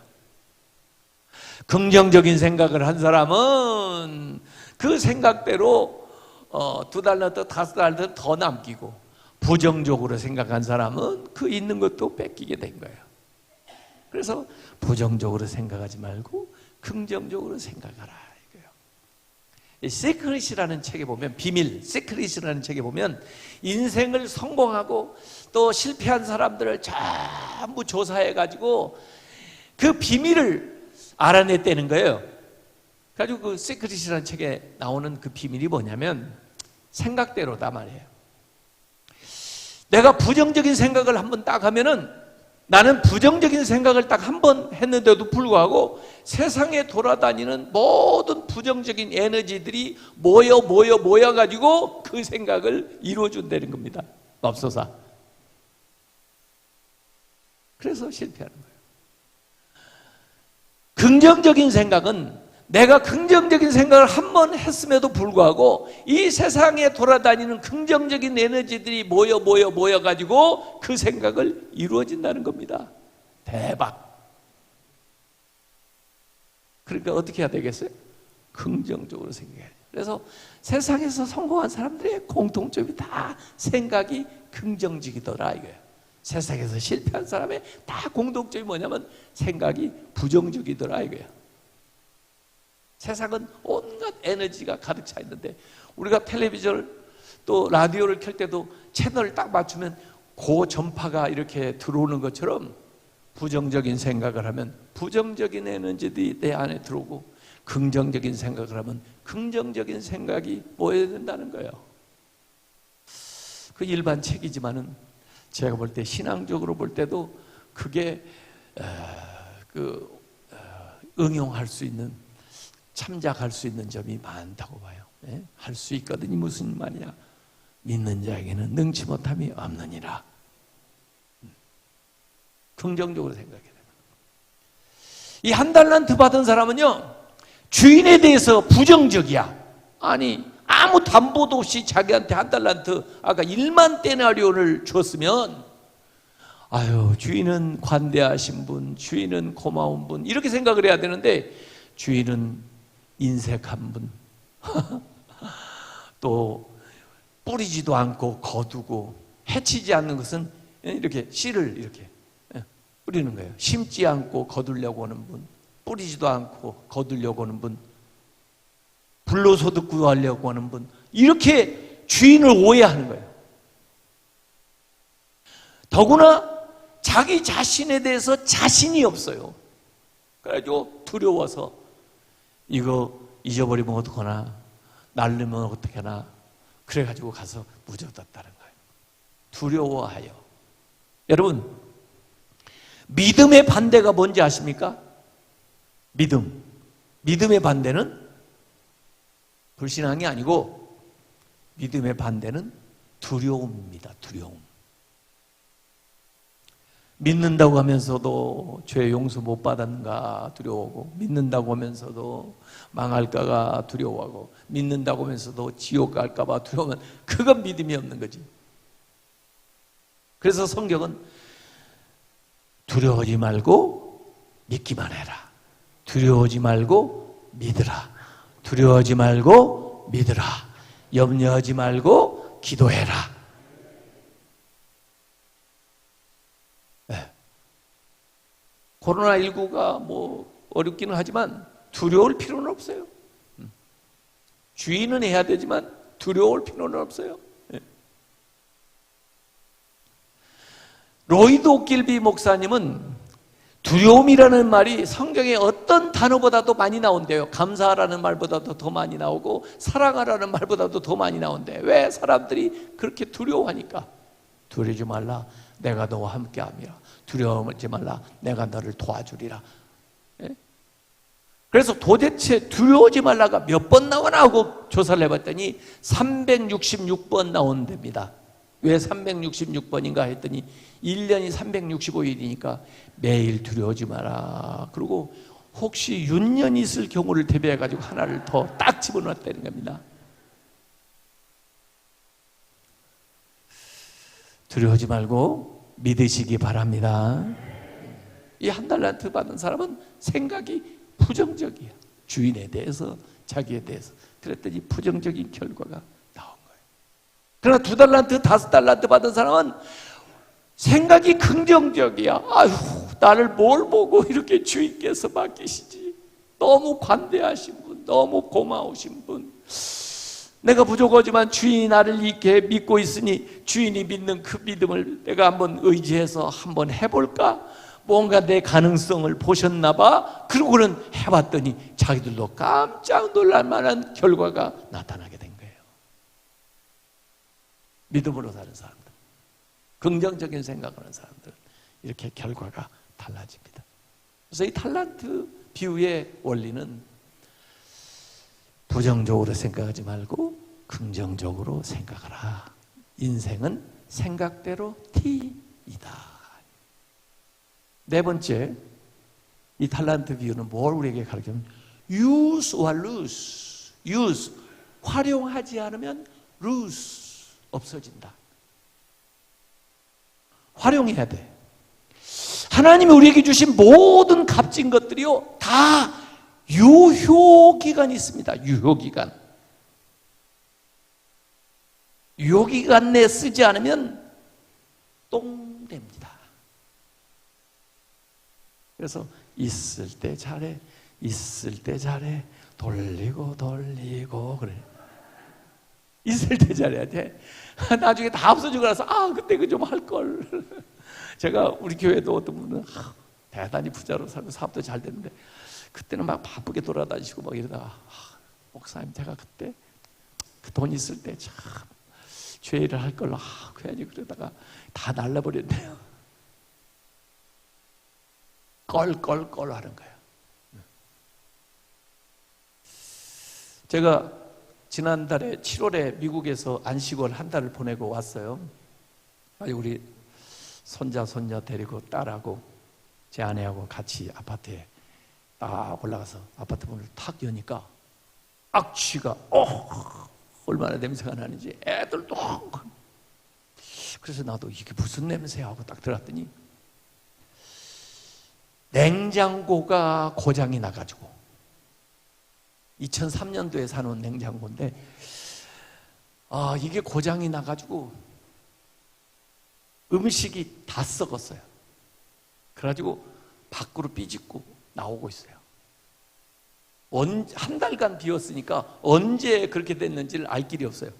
긍정적인 생각을 한 사람은 그 생각대로 2달란트, 5달란트 더 남기고, 부정적으로 생각한 사람은 그 있는 것도 뺏기게 된 거예요. 그래서 부정적으로 생각하지 말고 긍정적으로 생각하라 이거예요. 시크릿이라는 책에 보면, 비밀, 시크릿이라는 책에 보면 인생을 성공하고 또 실패한 사람들을 전부 조사해가지고 그 비밀을 알아냈다는 거예요. 그래가지고 그 시크릿이라는 책에 나오는 그 비밀이 뭐냐면 생각대로다 말이에요. 내가 부정적인 생각을 한번 딱 하면은, 나는 부정적인 생각을 딱 한 번 했는데도 불구하고 세상에 돌아다니는 모든 부정적인 에너지들이 모여가지고 그 생각을 이루어준다는 겁니다. 맙소사. 그래서 실패하는 거예요. 긍정적인 생각은 내가 긍정적인 생각을 한 번 했음에도 불구하고 이 세상에 돌아다니는 긍정적인 에너지들이 모여가지고 그 생각을 이루어진다는 겁니다. 대박. 그러니까 어떻게 해야 되겠어요? 긍정적으로 생각해야죠. 그래서 세상에서 성공한 사람들의 공통점이 다 생각이 긍정적이더라 이거예요. 세상에서 실패한 사람의 다 공통점이 뭐냐면 생각이 부정적이더라 이거예요. 세상은 온갖 에너지가 가득 차 있는데 우리가 텔레비전을 또 라디오를 켤 때도 채널을 딱 맞추면 그 전파가 이렇게 들어오는 것처럼 부정적인 생각을 하면 부정적인 에너지들이 내 안에 들어오고 긍정적인 생각을 하면 긍정적인 생각이 모여야 된다는 거예요. 그 일반 책이지만은 제가 볼 때 신앙적으로 볼 때도 그게 응용할 수 있는, 참작할 수 있는 점이 많다고 봐요. 예? 할 수 있거든요. 무슨 말이냐? 믿는 자에게는 능치 못함이 없느니라. 긍정적으로 생각해야 돼요. 이 한 달란트 받은 사람은요, 주인에 대해서 부정적이야. 아니, 아무 담보도 없이 자기한테 한 달란트, 아까 1만 데나리온을 줬으면, 아유, 주인은 관대하신 분, 주인은 고마운 분, 이렇게 생각을 해야 되는데, 주인은 인색한 분, 또 뿌리지도 않고 거두고 해치지 않는 것은 이렇게 씨를 이렇게 뿌리는 거예요. 심지 않고 거두려고 하는 분, 뿌리지도 않고 거두려고 하는 분, 불로소득 구하려고 하는 분, 이렇게 주인을 오해하는 거예요. 더구나 자기 자신에 대해서 자신이 없어요. 그래가지고 두려워서 이거 잊어버리면 어떡하나, 날르면 어떡하나, 그래가지고 가서 무져뒀다는 거예요. 두려워하여. 여러분, 믿음의 반대가 뭔지 아십니까? 믿음의 반대는 불신앙이 아니고 믿음의 반대는 두려움입니다. 두려움. 믿는다고 하면서도 죄 용서 못 받았는가 두려워하고, 믿는다고 하면서도 망할까가 두려워하고, 믿는다고 하면서도 지옥 갈까봐 두려우면 그건 믿음이 없는 거지. 그래서 성경은 두려워하지 말고 믿기만 해라. 두려워하지 말고 믿으라. 두려워하지 말고 믿으라. 염려하지 말고 기도해라. 네. 코로나19가 뭐 어렵기는 하지만 두려울 필요는 없어요. 주의는 해야 되지만 두려울 필요는 없어요. 네. 로이드 옥길비 목사님은 두려움이라는 말이 성경에 어떤 단어보다도 많이 나온대요. 감사하라는 말보다도 더 많이 나오고 사랑하라는 말보다도 더 많이 나온대. 왜? 사람들이 그렇게 두려워하니까. 두려워하지 말라, 내가 너와 함께함이라. 두려워하지 말라, 내가 너를 도와주리라. 예? 그래서 도대체 두려워하지 말라가 몇 번 나오나 하고 조사를 해봤더니 366번 나온답니다. 왜 366번인가 했더니 1년이 365일이니까 매일 두려워하지 마라. 그리고 혹시 윤년이 있을 경우를 대비해가지고 하나를 더 딱 집어넣었다는 겁니다. 두려워하지 말고 믿으시기 바랍니다. 이 한 달란트 받은 사람은 생각이 부정적이야. 주인에 대해서, 자기에 대해서. 그랬더니 부정적인 결과가 나온 거예요. 그러나 2달란트, 5달란트 받은 사람은 생각이 긍정적이야. 아휴, 나를 뭘 보고 이렇게 주인께서 맡기시지. 너무 관대하신 분, 너무 고마우신 분. 내가 부족하지만 주인이 나를 이렇게 믿고 있으니 주인이 믿는 그 믿음을 내가 한번 의지해서 한번 해볼까? 뭔가 내 가능성을 보셨나 봐. 그러고는 해봤더니 자기들도 깜짝 놀랄 만한 결과가 나타나게 된 거예요. 믿음으로 사는 사람들, 긍정적인 생각하는 사람들은 이렇게 결과가 달라집니다. 그래서 이 탈란트 비유의 원리는 부정적으로 생각하지 말고 긍정적으로 생각하라. 인생은 생각대로 T이다. 네 번째, 이 탈란트 비유는 뭘 우리에게 가르치냐면 use와 lose. use, 활용하지 않으면 lose, 없어진다. 활용해야 돼. 하나님이 우리에게 주신 모든 값진 것들이요, 다 유효기간이 있습니다. 유효기간. 유효기간 내에 쓰지 않으면 똥 됩니다. 그래서 있을 때 잘해, 있을 때 잘해, 돌리고 그래. 있을 때 잘해야 돼. 나중에 다 없어지고 나서 그때 그 좀 할걸. 제가 우리 교회도 어떤 분은 대단히 부자로 살고 사업도 잘 됐는데 그때는 막 바쁘게 돌아다니시고 막 이러다가 목사님 제가 그때 그 돈 있을 때 참 죄일을 할 걸로 괜히 그러다가 다 날라버렸네요. 껄껄껄 하는 거예요. 제가 지난달에 7월에 미국에서 안식월 한 달을 보내고 왔어요. 우리 손자 손녀 데리고 딸하고 제 아내하고 같이 아파트에 딱 올라가서 아파트 문을 탁 여니까 악취가 얼마나 냄새가 나는지 애들도 그래서 나도 이게 무슨 냄새야 하고 딱 들어갔더니 냉장고가 고장이 나가지고 2003년도에 사놓은 냉장고인데 이게 고장이 나가지고 음식이 다 썩었어요. 그래가지고 밖으로 삐짓고 나오고 있어요. 한 달간 비웠으니까 언제 그렇게 됐는지를 알 길이 없어요.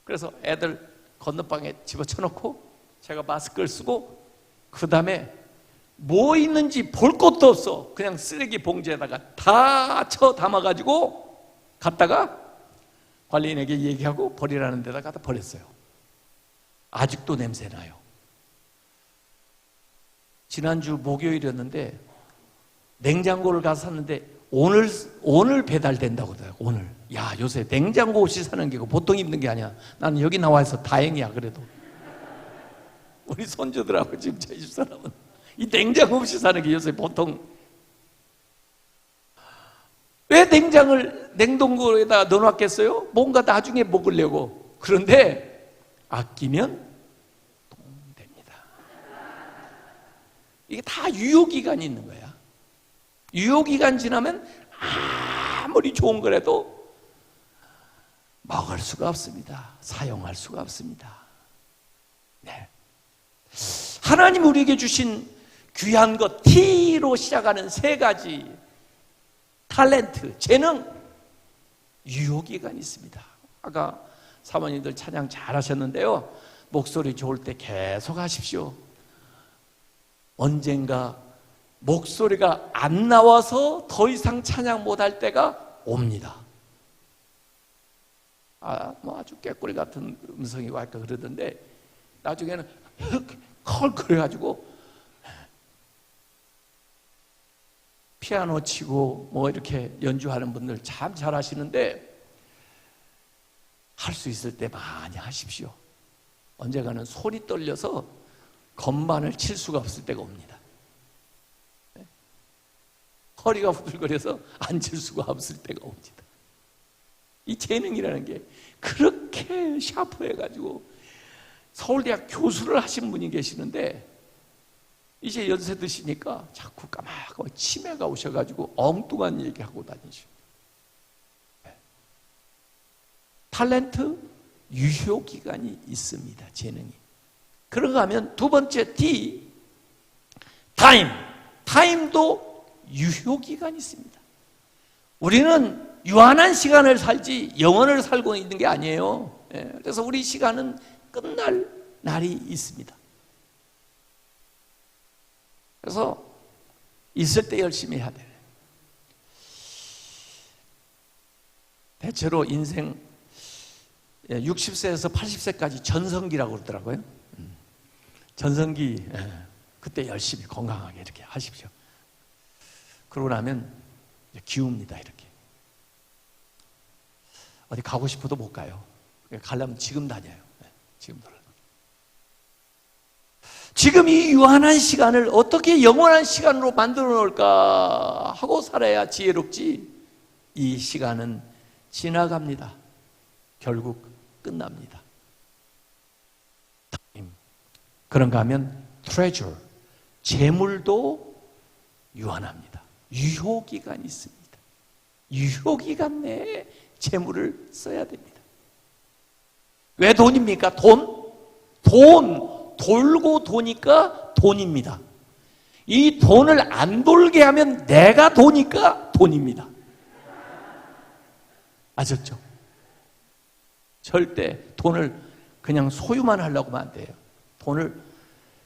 그래서 애들 건너방에 집어쳐놓고 제가 마스크를 쓰고 그 다음에 뭐 있는지 볼 것도 없어. 그냥 쓰레기 봉지에다가 다 쳐 담아가지고 갔다가 관리인에게 얘기하고 버리라는 데다 갖다 버렸어요. 아직도 냄새 나요. 지난주 목요일이었는데 냉장고를 가서 샀는데 오늘 배달된다고 하더라고요. 오늘. 야, 요새 냉장고 없이 사는 게 보통 힘든 게 아니야. 나는 여기 나와서 다행이야. 그래도 우리 손주들하고 지금 저희 집사람은 이 냉장고 없이 사는 게 요새 보통. 왜 냉동고에다 넣어놨겠어요? 뭔가 나중에 먹으려고. 그런데 아끼면 됩니다. 이게 다 유효기간이 있는 거야. 유효기간 지나면 아무리 좋은 거라도 먹을 수가 없습니다. 사용할 수가 없습니다. 네. 하나님 우리에게 주신 귀한 것, T로 시작하는 세 가지 탤런트, 재능, 유효기간이 있습니다. 아까 사모님들 찬양 잘 하셨는데요. 목소리 좋을 때 계속 하십시오. 언젠가 목소리가 안 나와서 더 이상 찬양 못할 때가 옵니다. 아주 깨꼬리 같은 음성이고 할까 그러던데 나중에는 컬컬해가지고 피아노 치고 뭐 이렇게 연주하는 분들 참 잘하시는데 할 수 있을 때 많이 하십시오. 언젠가는 손이 떨려서 건반을 칠 수가 없을 때가 옵니다. 허리가 후들거려서 앉을 수가 없을 때가 옵니다. 이 재능이라는 게 그렇게 샤프해가지고 서울대학 교수를 하신 분이 계시는데 이제 연세 드시니까 자꾸 까맣고 치매가 오셔가지고 엉뚱한 얘기하고 다니시고. 탤런트 유효기간이 있습니다. 재능이. 그런가 하면 두 번째 D, 타임도 유효기간이 있습니다. 우리는 유한한 시간을 살지 영원을 살고 있는 게 아니에요. 그래서 우리 시간은 끝날 날이 있습니다. 그래서 있을 때 열심히 해야 돼요. 대체로 인생 60세에서 80세까지 전성기라고 그러더라고요. 전성기, 그때 열심히 건강하게 이렇게 하십시오. 그러고 나면 기웁니다. 이렇게 어디 가고 싶어도 못 가요. 가려면 지금 다녀요. 지금 돌아. 지금 이 유한한 시간을 어떻게 영원한 시간으로 만들어 놓을까 하고 살아야 지혜롭지. 이 시간은 지나갑니다. 결국 끝납니다. 그런가 하면 treasure, 재물도 유한합니다. 유효기간이 있습니다. 유효기간 내에 재물을 써야 됩니다. 왜 돈입니까? 돈 돌고 도니까 돈입니다. 이 돈을 안 돌게 하면 내가 도니까 돈입니다. 아셨죠? 절대 돈을 그냥 소유만 하려고 하면 안 돼요. 돈을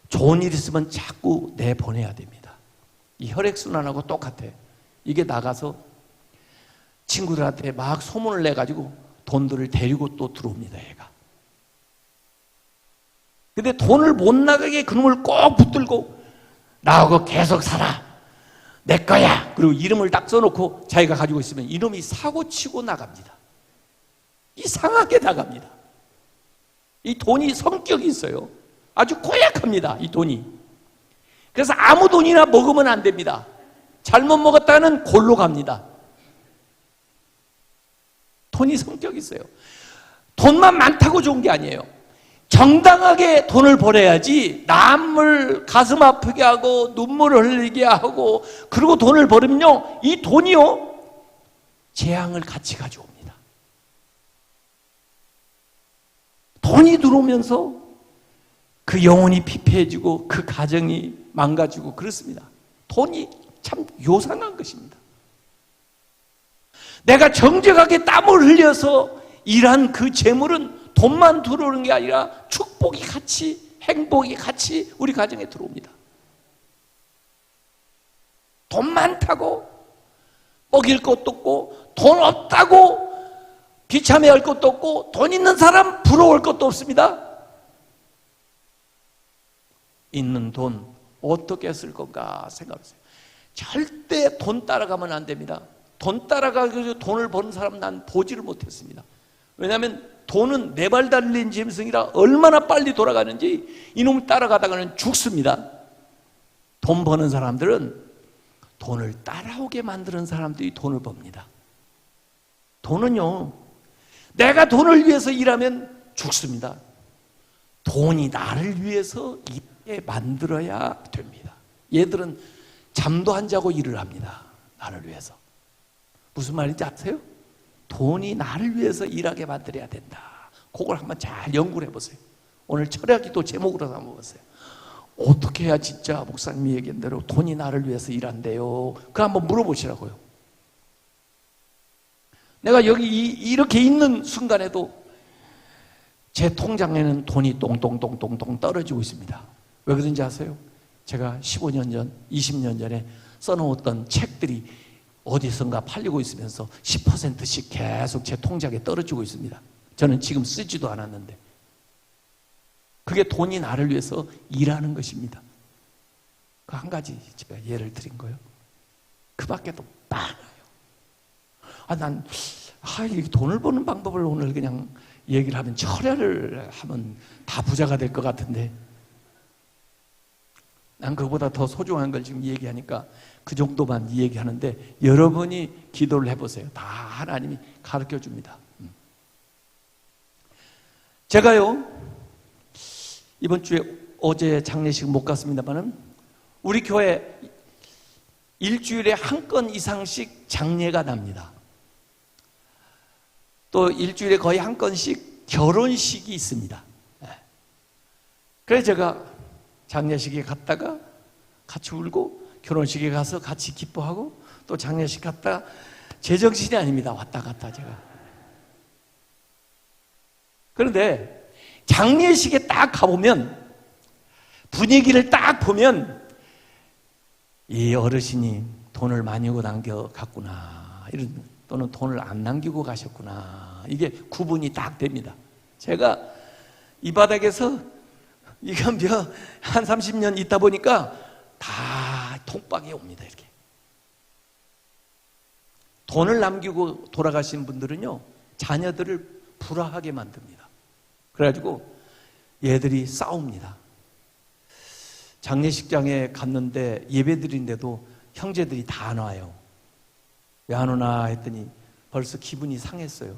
좋은 일 있으면 자꾸 내보내야 됩니다. 이 혈액순환하고 똑같아요. 이게 나가서 친구들한테 막 소문을 내가지고 돈들을 데리고 또 들어옵니다, 얘가. 근데 돈을 못 나가게 그놈을 꼭 붙들고 나하고 계속 살아. 내 거야. 그리고 이름을 딱 써놓고 자기가 가지고 있으면 이놈이 사고치고 나갑니다. 이상하게 나갑니다. 이 돈이 성격이 있어요. 아주 고약합니다, 이 돈이. 그래서 아무 돈이나 먹으면 안 됩니다. 잘못 먹었다는 골로 갑니다. 돈이 성격이 있어요. 돈만 많다고 좋은 게 아니에요. 정당하게 돈을 벌어야지 남을 가슴 아프게 하고 눈물을 흘리게 하고 그리고 돈을 벌으면요, 이 돈이요 재앙을 같이 가져옵니다. 돈이 들어오면서 그 영혼이 피폐해지고 그 가정이 망가지고 그렇습니다. 돈이 참 요상한 것입니다. 내가 정직하게 땀을 흘려서 일한 그 재물은 돈만 들어오는 게 아니라 축복이 같이, 행복이 같이 우리 가정에 들어옵니다. 돈 많다고 먹일 것도 없고, 돈 없다고 비참해할 것도 없고, 돈 있는 사람 부러울 것도 없습니다. 있는 돈 어떻게 쓸 건가 생각하세요. 절대 돈 따라가면 안 됩니다. 돈 따라가서 돈을 버는 사람 난 보지를 못했습니다. 왜냐하면 돈은 네 발 달린 짐승이라 얼마나 빨리 돌아가는지 이놈을 따라가다가는 죽습니다. 돈 버는 사람들은 돈을 따라오게 만드는 사람들이 돈을 법니다. 돈은요, 내가 돈을 위해서 일하면 죽습니다. 돈이 나를 위해서 일하게 만들어야 됩니다. 얘들은 잠도 안 자고 일을 합니다. 나를 위해서. 무슨 말인지 아세요? 돈이 나를 위해서 일하게 만들어야 된다. 그걸 한번 잘 연구를 해보세요. 오늘 철학기도 제목으로 한번 보세요. 어떻게 해야 진짜 목사님이 얘기한 대로 돈이 나를 위해서 일한대요? 그거 한번 물어보시라고요. 내가 여기 이렇게 있는 순간에도 제 통장에는 돈이 똥똥똥똥똥 떨어지고 있습니다. 왜 그런지 아세요? 제가 15년 전, 20년 전에 써놓았던 책들이 어디선가 팔리고 있으면서 10%씩 계속 제 통장에 떨어지고 있습니다. 저는 지금 쓰지도 않았는데. 그게 돈이 나를 위해서 일하는 것입니다. 그 한 가지 제가 예를 드린 거예요. 그 밖에도 많아요. 이 돈을 버는 방법을 오늘 그냥 얘기를 하면, 철야를 하면 다 부자가 될 것 같은데, 난 그거보다 더 소중한 걸 지금 얘기하니까 그 정도만 얘기하는데, 여러분이 기도를 해보세요. 다 하나님이 가르쳐 줍니다. 제가요, 이번 주에 어제 장례식 못 갔습니다만은 우리 교회 일주일에 한 건 이상씩 장례가 납니다. 또 일주일에 거의 한 건씩 결혼식이 있습니다. 그래서 제가 장례식에 갔다가 같이 울고, 결혼식에 가서 같이 기뻐하고, 또 장례식 갔다가 제정신이 아닙니다. 왔다 갔다 제가. 그런데 장례식에 딱 가보면, 분위기를 딱 보면, 이 어르신이 돈을 많이 남겨갔구나, 이런, 또는 돈을 안 남기고 가셨구나, 이게 구분이 딱 됩니다. 제가 이 바닥에서 이건 한 30년 있다 보니까 다 통박이 옵니다. 이렇게 돈을 남기고 돌아가신 분들은요, 자녀들을 불화하게 만듭니다. 그래가지고 얘들이 싸웁니다. 장례식장에 갔는데 예배드린데도 형제들이 다 안 와요. 왜 안 오나 했더니 벌써 기분이 상했어요.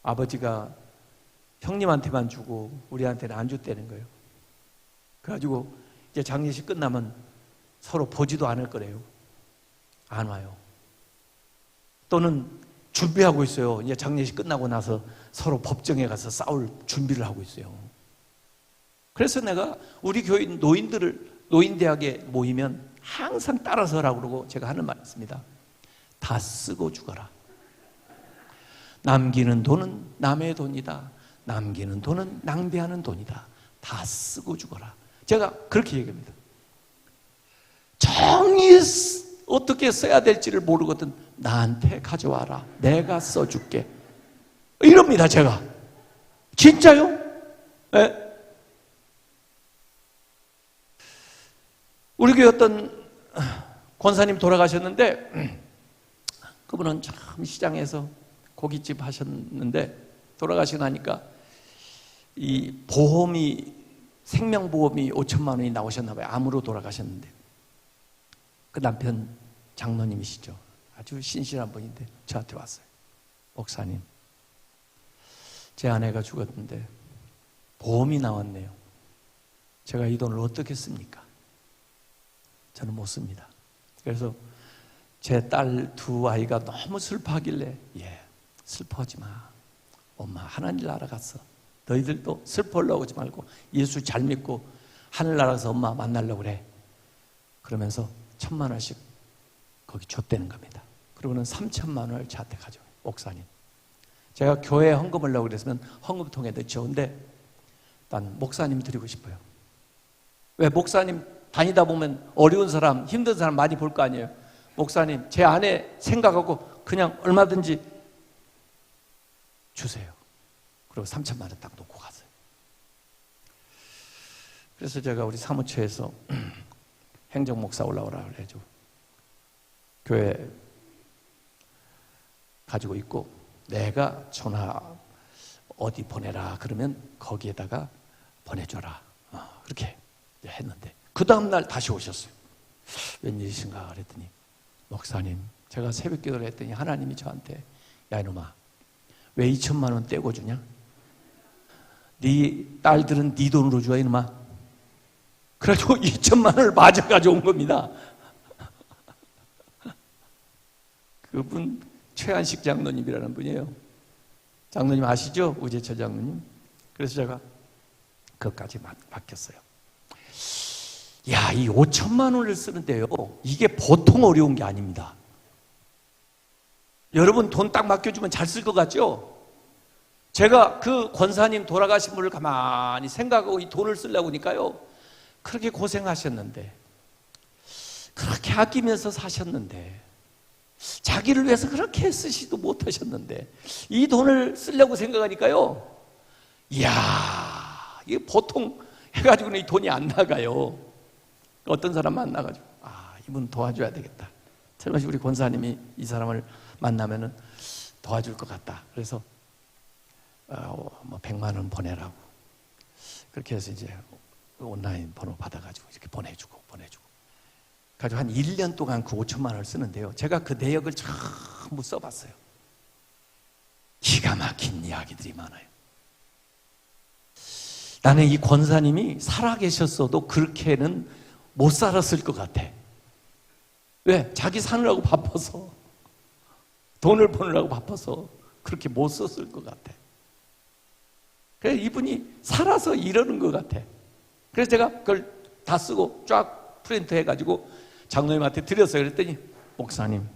아버지가 형님한테만 주고 우리한테는 안 줬다는 거예요. 그래가지고 이제 장례식 끝나면 서로 보지도 않을 거래요. 안 와요. 또는 준비하고 있어요. 이제 장례식 끝나고 나서 서로 법정에 가서 싸울 준비를 하고 있어요. 그래서 내가 우리 교인 노인대학에 모이면 항상 따라서라고 그러고 제가 하는 말이 있습니다. 다 쓰고 죽어라. 남기는 돈은 남의 돈이다. 남기는 돈은 낭비하는 돈이다. 다 쓰고 죽어라. 제가 그렇게 얘기합니다. 정이 어떻게 써야 될지를 모르거든 나한테 가져와라. 내가 써줄게. 이럽니다, 제가. 진짜요? 네. 우리 교회 어떤 권사님 돌아가셨는데 그분은 참 시장에서 고깃집 하셨는데 돌아가시고 나니까 이 보험이 생명보험이 5천만 원이 나오셨나 봐요. 암으로 돌아가셨는데 그 남편 장로님이시죠. 아주 신실한 분인데 저한테 왔어요. 목사님, 제 아내가 죽었는데 보험이 나왔네요. 제가 이 돈을 어떻게 씁니까? 저는 못 씁니다. 그래서 제 딸 두 아이가 너무 슬퍼하길래 슬퍼하지 마. 엄마 하나님 나라 갔어. 너희들도 슬퍼하려고 하지 말고 예수 잘 믿고 하늘나라 가서 엄마 만나려고 그래. 그러면서 1,000만 원씩 거기 줬다는 겁니다. 그러고는 3,000만 원을 저한테 가져와요. 목사님, 제가 교회에 헌금을 하려고 그랬으면 헌금통에 넣죠. 근데 난 목사님 드리고 싶어요. 왜? 목사님 다니다 보면 어려운 사람, 힘든 사람 많이 볼 거 아니에요. 목사님, 제 아내 생각하고 그냥 얼마든지 주세요. 그리고 3,000만 원 딱 놓고 갔어요. 그래서 제가 우리 사무처에서 행정목사 올라오라 그래가지고 교회 가지고 있고 내가 전화 어디 보내라 그러면 거기에다가 보내줘라. 그렇게 했는데 그 다음날 다시 오셨어요. 웬일이신가 그랬더니 목사님, 제가 새벽 기도를 했더니 하나님이 저한테 야 이놈아, 왜 2,000만 원 떼고 주냐? 네 딸들은 네 돈으로 줘 이놈아. 그래가지고 2,000만 원을 마저 가져온 겁니다. 그분 최한식 장로님이라는 분이에요. 장로님 아시죠? 우재철 장로님. 그래서 제가 그것까지 맡겼어요. 야, 이 5천만 원을 쓰는데요, 이게 보통 어려운 게 아닙니다. 여러분 돈 딱 맡겨주면 잘 쓸 것 같죠? 제가 그 권사님 돌아가신 분을 가만히 생각하고 이 돈을 쓰려고 하니까요, 그렇게 고생하셨는데, 그렇게 아끼면서 사셨는데, 자기를 위해서 그렇게 쓰시도 못하셨는데 이 돈을 쓰려고 생각하니까요, 이야, 이게 보통 해가지고는 이 돈이 안 나가요. 어떤 사람 만나가지고 이분 도와줘야 되겠다. 설마 우리 권사님이 이 사람을 만나면은 도와줄 것 같다. 그래서 뭐 100만 원 보내라고 그렇게 해서 이제 온라인 번호 받아가지고 이렇게 보내주고 가지고 한 1년 동안 그 5천만 원을 쓰는데요, 제가 그 내역을 전부 써봤어요. 기가 막힌 이야기들이 많아요. 나는 이 권사님이 살아계셨어도 그렇게는 못 살았을 것 같아. 왜? 자기 사느라고 바빠서, 돈을 버느라고 바빠서 그렇게 못 썼을 것 같아. 그래서 이분이 살아서 이러는 것 같아. 그래서 제가 그걸 다 쓰고 쫙 프린트 해가지고 장로님한테 드렸어요. 그랬더니 목사님,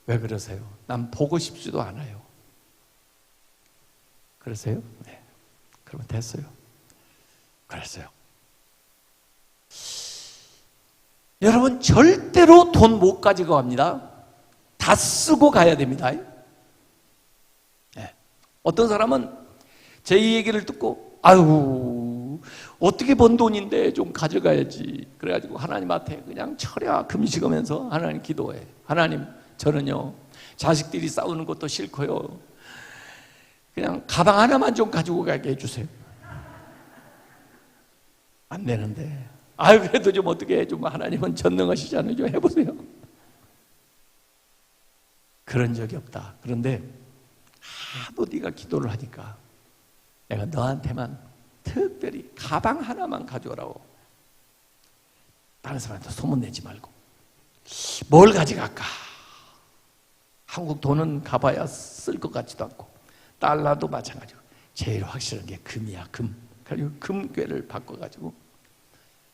왜 그러세요? 난 보고 싶지도 않아요. 그러세요? 네. 그러면 됐어요. 그랬어요. 여러분 절대로 돈 못 가지고 갑니다. 다 쓰고 가야 됩니다. 네. 어떤 사람은 제 얘기를 듣고 아유, 어떻게 번 돈인데 좀 가져가야지. 그래가지고 하나님한테 그냥 철야 금식하면서 하나님 기도해. 하나님, 저는요 자식들이 싸우는 것도 싫고요, 그냥 가방 하나만 좀 가지고 가게 해주세요. 안 되는데, 아유 그래도 좀 어떻게 해. 좀 하나님은 전능하시잖아요. 좀 해보세요. 그런 적이 없다. 그런데 하도 네가 기도를 하니까 내가 너한테만 특별히 가방 하나만 가져오라고. 다른 사람한테 소문내지 말고. 뭘 가져갈까? 한국 돈은 가봐야 쓸 것 같지도 않고, 달러도 마찬가지고 제일 확실한 게 금이야. 금. 그리고 금괴를 바꿔가지고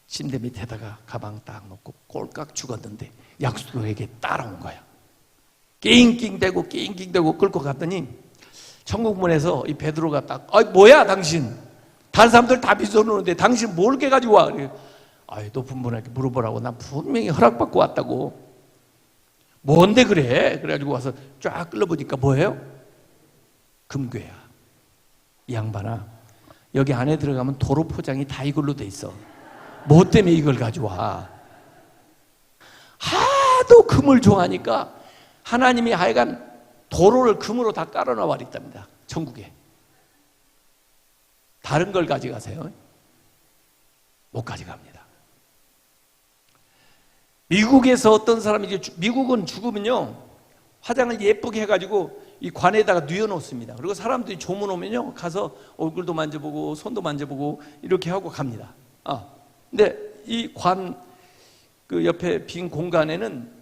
침대 밑에다가 가방 딱 놓고 꼴깍 죽었는데 약수도에게 따라온 거야. 낑낑대고 끌고 갔더니 천국문에서 이 베드로가 딱, 뭐야 당신? 다른 사람들 다 빚어놓는데 당신 뭘 이렇게 가지고 와? 그래. 높은 분에게 물어보라고. 난 분명히 허락받고 왔다고. 뭔데 그래? 그래가지고 와서 쫙 끌어보니까 뭐예요? 금괴야. 이 양반아, 여기 안에 들어가면 도로 포장이 다 이걸로 돼 있어. 뭐 때문에 이걸 가져와? 하도 금을 좋아하니까 하나님이 하여간 도로를 금으로 다 깔아놔 버렸답니다. 천국에. 다른 걸 가져가세요. 못 가져갑니다. 미국에서 어떤 사람이, 미국은 죽으면요, 화장을 예쁘게 해가지고 이 관에다가 뉘어놓습니다. 그리고 사람들이 조문 오면요, 가서 얼굴도 만져보고 손도 만져보고 이렇게 하고 갑니다. 근데 이 관, 그 옆에 빈 공간에는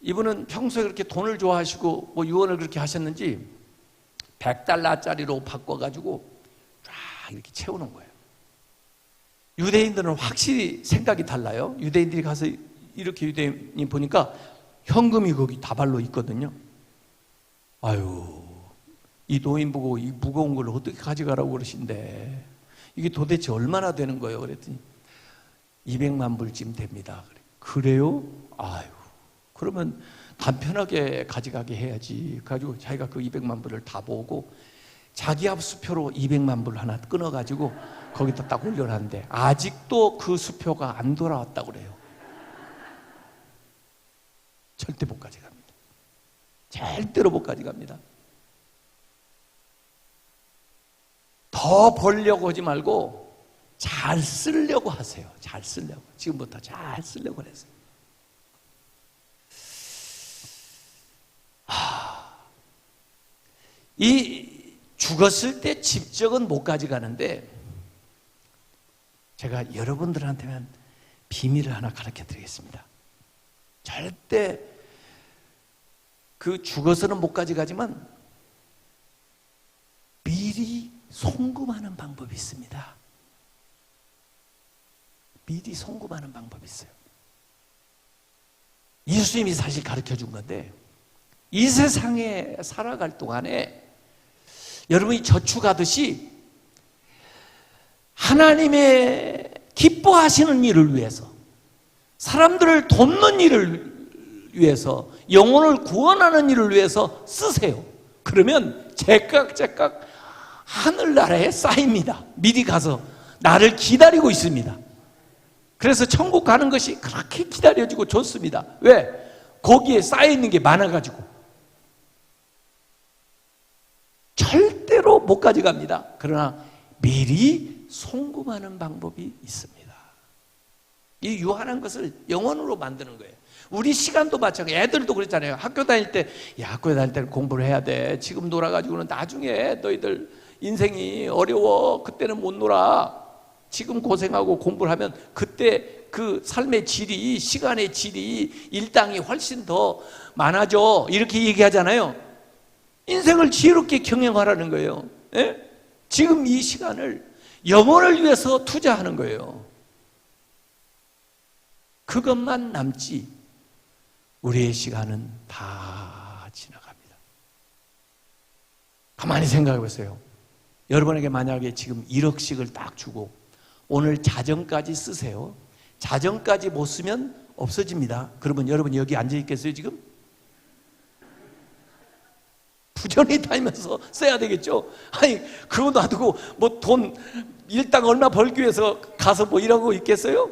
이분은 평소에 그렇게 돈을 좋아하시고 뭐 유언을 그렇게 하셨는지 $100짜리로 바꿔가지고 쫙 이렇게 채우는 거예요. 유대인들은 확실히 생각이 달라요. 유대인들이 가서 이렇게 유대인이 보니까 현금이 거기 다발로 있거든요. 이 노인 보고 이 무거운 걸 어떻게 가져가라고 그러신데 이게 도대체 얼마나 되는 거예요? 그랬더니 200만 불쯤 됩니다. 그래요? 그러면 간편하게 가져가게 해야지. 가지고 자기가 그 200만 불을 다 모으고 자기 앞 수표로 200만 불 하나 끊어가지고 거기다 딱 올려놨는데 아직도 그 수표가 안 돌아왔다고 그래요. 절대 못 가져갑니다. 절대로 못 가져갑니다. 더 벌려고 하지 말고 잘 쓰려고 하세요. 잘 쓰려고. 지금부터 잘 쓰려고 했어요. 이 죽었을 때 집적은 못 가져가는데 제가 여러분들한테는 비밀을 하나 가르쳐 드리겠습니다. 절대 그 죽어서는 못 가져가지만 미리 송금하는 방법이 있습니다. 미리 송금하는 방법이 있어요. 예수님이 사실 가르쳐 준 건데 이 세상에 살아갈 동안에 여러분이 저축하듯이 하나님의 기뻐하시는 일을 위해서, 사람들을 돕는 일을 위해서, 영혼을 구원하는 일을 위해서 쓰세요. 그러면 제깍 하늘나라에 쌓입니다. 미리 가서 나를 기다리고 있습니다. 그래서 천국 가는 것이 그렇게 기다려지고 좋습니다. 왜? 거기에 쌓여있는 게 많아가지고. 절대로 못 가져갑니다. 그러나 미리 송금하는 방법이 있습니다. 이 유한한 것을 영원으로 만드는 거예요. 우리 시간도 마찬가지. 애들도 그랬잖아요. 학교 다닐 때, 학교에 다닐 때는 공부를 해야 돼. 지금 놀아가지고는 나중에 너희들 인생이 어려워. 그때는 못 놀아. 지금 고생하고 공부를 하면 그때 그 삶의 질이, 시간의 질이, 일당이 훨씬 더 많아져. 이렇게 얘기하잖아요. 인생을 지혜롭게 경영하라는 거예요. 예? 지금 이 시간을 영혼을 위해서 투자하는 거예요. 그것만 남지 우리의 시간은 다 지나갑니다. 가만히 생각해 보세요. 여러분에게 만약에 지금 1억씩을 딱 주고 오늘 자정까지 쓰세요. 자정까지 못 쓰면 없어집니다. 그러면 여러분 여기 앉아 있겠어요 지금? 부전히 다니면서 써야 되겠죠. 그거 놔두고 뭐 돈 일당 얼마 벌기 위해서 가서 뭐 일하고 있겠어요?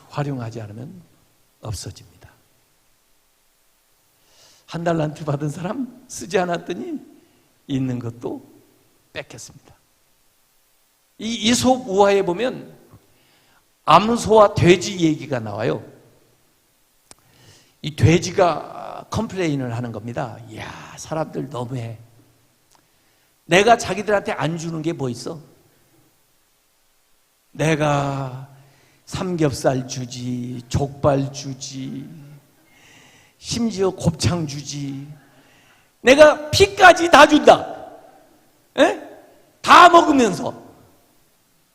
활용하지 않으면 없어집니다. $1 받은 사람 쓰지 않았더니 있는 것도 뺏겼습니다. 이 이솝 우화에 보면 암소와 돼지 얘기가 나와요. 이 돼지가 컴플레인을 하는 겁니다. 이야, 사람들 너무해. 내가 자기들한테 안 주는 게 뭐 있어? 내가 삼겹살 주지, 족발 주지, 심지어 곱창 주지. 내가 피까지 다 준다. 에? 다 먹으면서.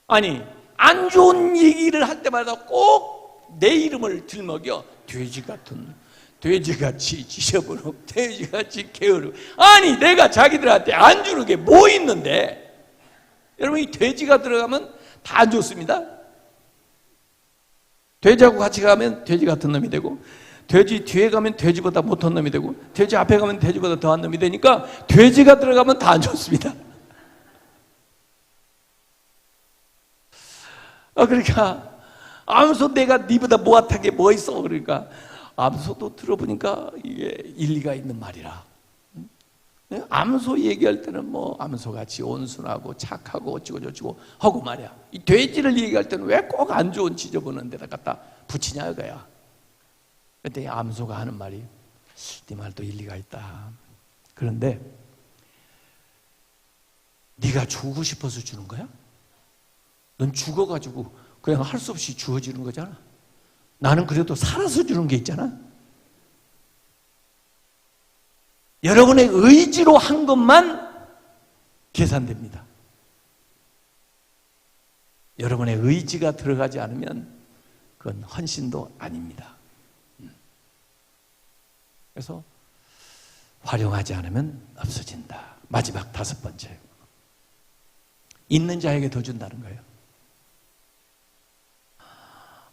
아니, 안 좋은 얘기를 할 때마다 꼭 내 이름을 들먹여. 돼지 같은 돼지같이 지저분하고 돼지같이 게으르고. 아니 내가 자기들한테 안 주는 게 뭐 있는데. 여러분 이 돼지가 들어가면 다 안 좋습니다. 돼지하고 같이 가면 돼지 같은 놈이 되고, 돼지 뒤에 가면 돼지보다 못한 놈이 되고, 돼지 앞에 가면 돼지보다 더한 놈이 되니까 돼지가 들어가면 다 안 좋습니다. 그러니까 암소 내가 니보다 못한 게 뭐 있어. 그러니까 암소도 들어보니까 이게 일리가 있는 말이라. 암소 얘기할 때는 뭐 암소같이 온순하고 착하고 어찌고 저찌고 하고 말이야. 이 돼지를 얘기할 때는 왜 꼭 안 좋은 지저분한 데다 갖다 붙이냐 이거야. 그랬더니 암소가 하는 말이 네 말도 일리가 있다. 그런데 네가 주고 싶어서 주는 거야? 넌 죽어가지고 그냥 할 수 없이 주어지는 거잖아. 나는 그래도 살아서 주는 게 있잖아. 여러분의 의지로 한 것만 계산됩니다. 여러분의 의지가 들어가지 않으면 그건 헌신도 아닙니다. 그래서 활용하지 않으면 없어진다. 마지막 5번째. 있는 자에게 더 준다는 거예요.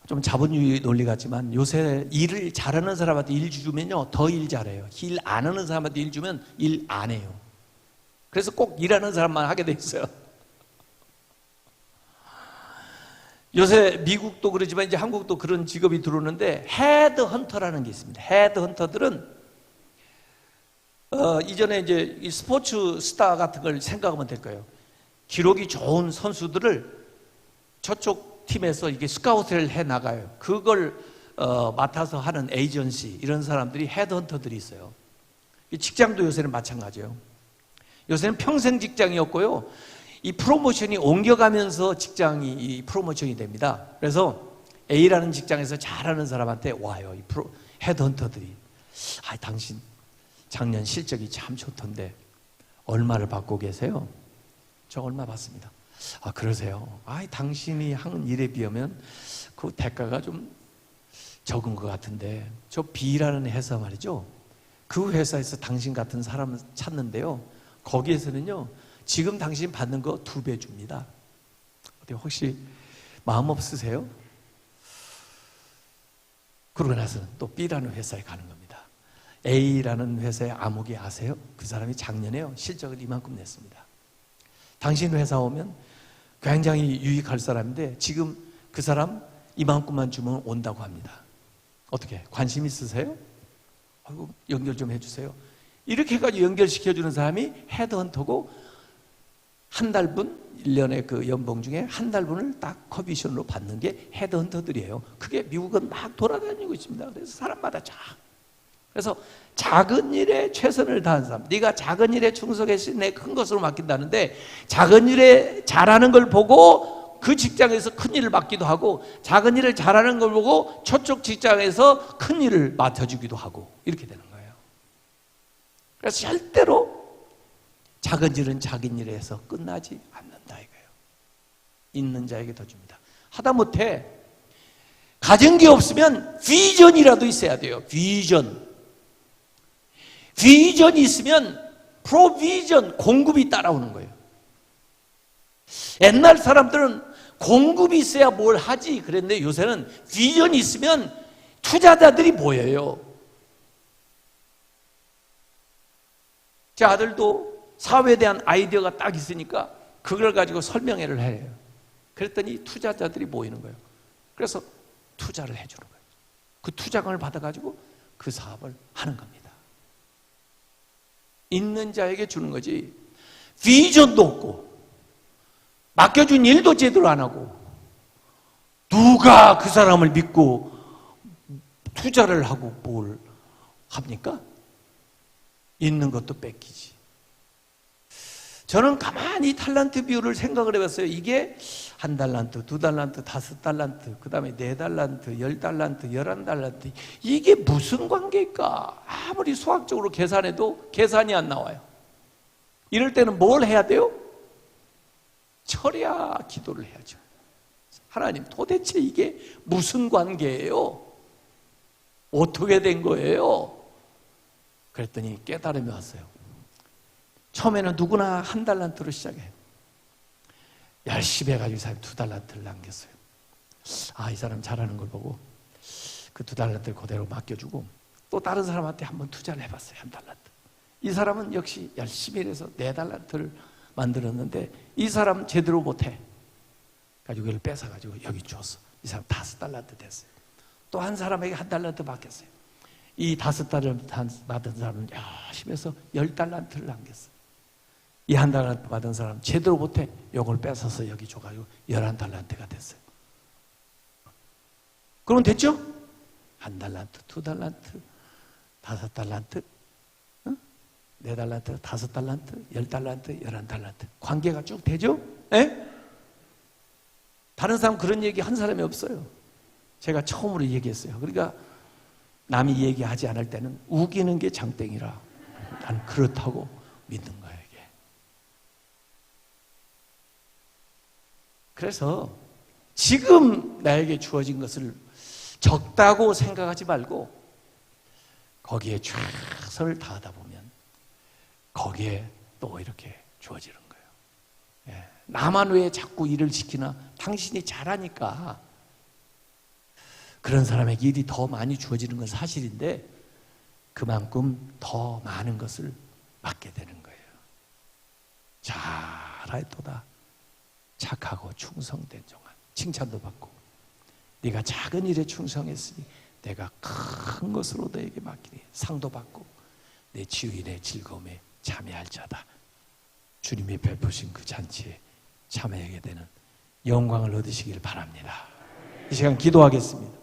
좀 자본주의 논리 같지만 요새 일을 잘하는 사람한테 일 주면요 더 일 잘해요. 일 안 하는 사람한테 일 주면 일 안 해요. 그래서 꼭 일하는 사람만 하게 돼 있어요. 요새 미국도 그러지만 이제 한국도 그런 직업이 들어오는데 헤드헌터라는 게 있습니다. 헤드헌터들은 이전에 이제 이 스포츠 스타 같은 걸 생각하면 될 거예요. 기록이 좋은 선수들을 저쪽 팀에서 이게 스카우트를 해 나가요. 그걸 맡아서 하는 에이전시, 이런 사람들이 헤드헌터들이 있어요. 직장도 요새는 마찬가지예요. 요새는 평생 직장이었고요. 이 프로모션이 옮겨가면서 직장이 이 프로모션이 됩니다. 그래서 A라는 직장에서 잘하는 사람한테 와요. 이 헤드헌터들이. 당신 작년 실적이 참 좋던데 얼마를 받고 계세요? 저 얼마 받습니다. 그러세요? 당신이 한 일에 비하면 그 대가가 좀 적은 것 같은데 저 B라는 회사 말이죠. 그 회사에서 당신 같은 사람을 찾는데요. 거기에서는요 지금 당신 받는 거 2배 줍니다. 혹시 마음 없으세요? 그러고 나서는 또 B라는 회사에 가는 겁니다. A라는 회사의 암흑이 아세요? 그 사람이 작년에요 실적을 이만큼 냈습니다. 당신 회사 오면 굉장히 유익할 사람인데 지금 그 사람 이만큼만 주면 온다고 합니다. 어떻게 관심 있으세요? 연결 좀 해주세요. 이렇게 해가지고 연결시켜주는 사람이 헤드헌터고 한 달분 1년에 그 연봉 중에 한 달분을 딱 커미션으로 받는 게 헤드헌터들이에요. 그게 미국은 막 돌아다니고 있습니다. 그래서 사람마다 그래서 작은 일에 최선을 다한 사람, 네가 작은 일에 충성해서 내 큰 것으로 맡긴다는데 작은 일에 잘하는 걸 보고 그 직장에서 큰 일을 맡기도 하고 작은 일을 잘하는 걸 보고 저쪽 직장에서 큰 일을 맡아주기도 하고 이렇게 되는 거예요. 그래서 절대로 작은 일은 작은 일에 해서 끝나지 않는다 이거예요. 있는 자에게 더 줍니다. 하다못해 가진 게 없으면 비전이라도 있어야 돼요. 비전이 있으면 프로비전, 공급이 따라오는 거예요. 옛날 사람들은 공급이 있어야 뭘 하지 그랬는데 요새는 비전이 있으면 투자자들이 모여요. 제 아들도 사회에 대한 아이디어가 딱 있으니까 그걸 가지고 설명회를 해요. 그랬더니 투자자들이 모이는 거예요. 그래서 투자를 해주는 거예요. 그 투자금을 받아가지고 그 사업을 하는 겁니다. 있는 자에게 주는 거지. 비전도 없고 맡겨준 일도 제대로 안 하고 누가 그 사람을 믿고 투자를 하고 뭘 합니까? 있는 것도 뺏기지. 저는 가만히 달란트 비율을 생각을 해봤어요. 이게 1달란트, 2달란트, 5달란트, 그 다음에 4달란트, 10달란트, 11달란트. 이게 무슨 관계일까? 아무리 수학적으로 계산해도 계산이 안 나와요. 이럴 때는 뭘 해야 돼요? 철야 기도를 해야죠. 하나님 도대체 이게 무슨 관계예요? 어떻게 된 거예요? 그랬더니 깨달음이 왔어요. 처음에는 누구나 한 달란트로 시작해요. 열심히 해가지고 이 사람이 2달란트를 남겼어요. 이 사람 잘하는 걸 보고 그 2달란트를 그대로 맡겨주고 또 다른 사람한테 한번 투자를 해봤어요. 1달란트. 이 사람은 역시 열심히 해서 4달란트를 만들었는데 이 사람 제대로 못해 가지고 이걸 뺏어가지고 여기 줬어. 이 사람 5달란트 됐어요. 또 한 사람에게 1달란트 맡겼어요. 이 5달란트 받은 사람은 열심히 해서 10달란트를 남겼어요. 이 1달란트 받은 사람 제대로 못해 이걸 뺏어서 여기 줘가지고 11달란트가 됐어요. 그러면 됐죠? 1달란트, 2달란트, 5달란트, 4달란트, 5달란트, 10달란트, 11달란트. 관계가 쭉 되죠? 예? 다른 사람 그런 얘기 한 사람이 없어요. 제가 처음으로 얘기했어요. 그러니까 남이 얘기하지 않을 때는 우기는 게 장땡이라 난 그렇다고 믿는 거예요, 이게. 그래서 지금 나에게 주어진 것을 적다고 생각하지 말고 거기에 최선을 다하다 보면 거기에 또 이렇게 주어지는 거예요. 예. 나만 왜 자꾸 일을 시키나? 당신이 잘하니까 그런 사람에게 일이 더 많이 주어지는 건 사실인데 그만큼 더 많은 것을 맡게 되는 거예요. 잘하였도다. 착하고 충성된 종아. 칭찬도 받고 네가 작은 일에 충성했으니 내가 큰 것으로 너에게 맡기니 상도 받고 내 지유인의 즐거움에 참여할 자다. 주님이 베푸신 그 잔치에 참여하게 되는 영광을 얻으시길 바랍니다. 이 시간 기도하겠습니다.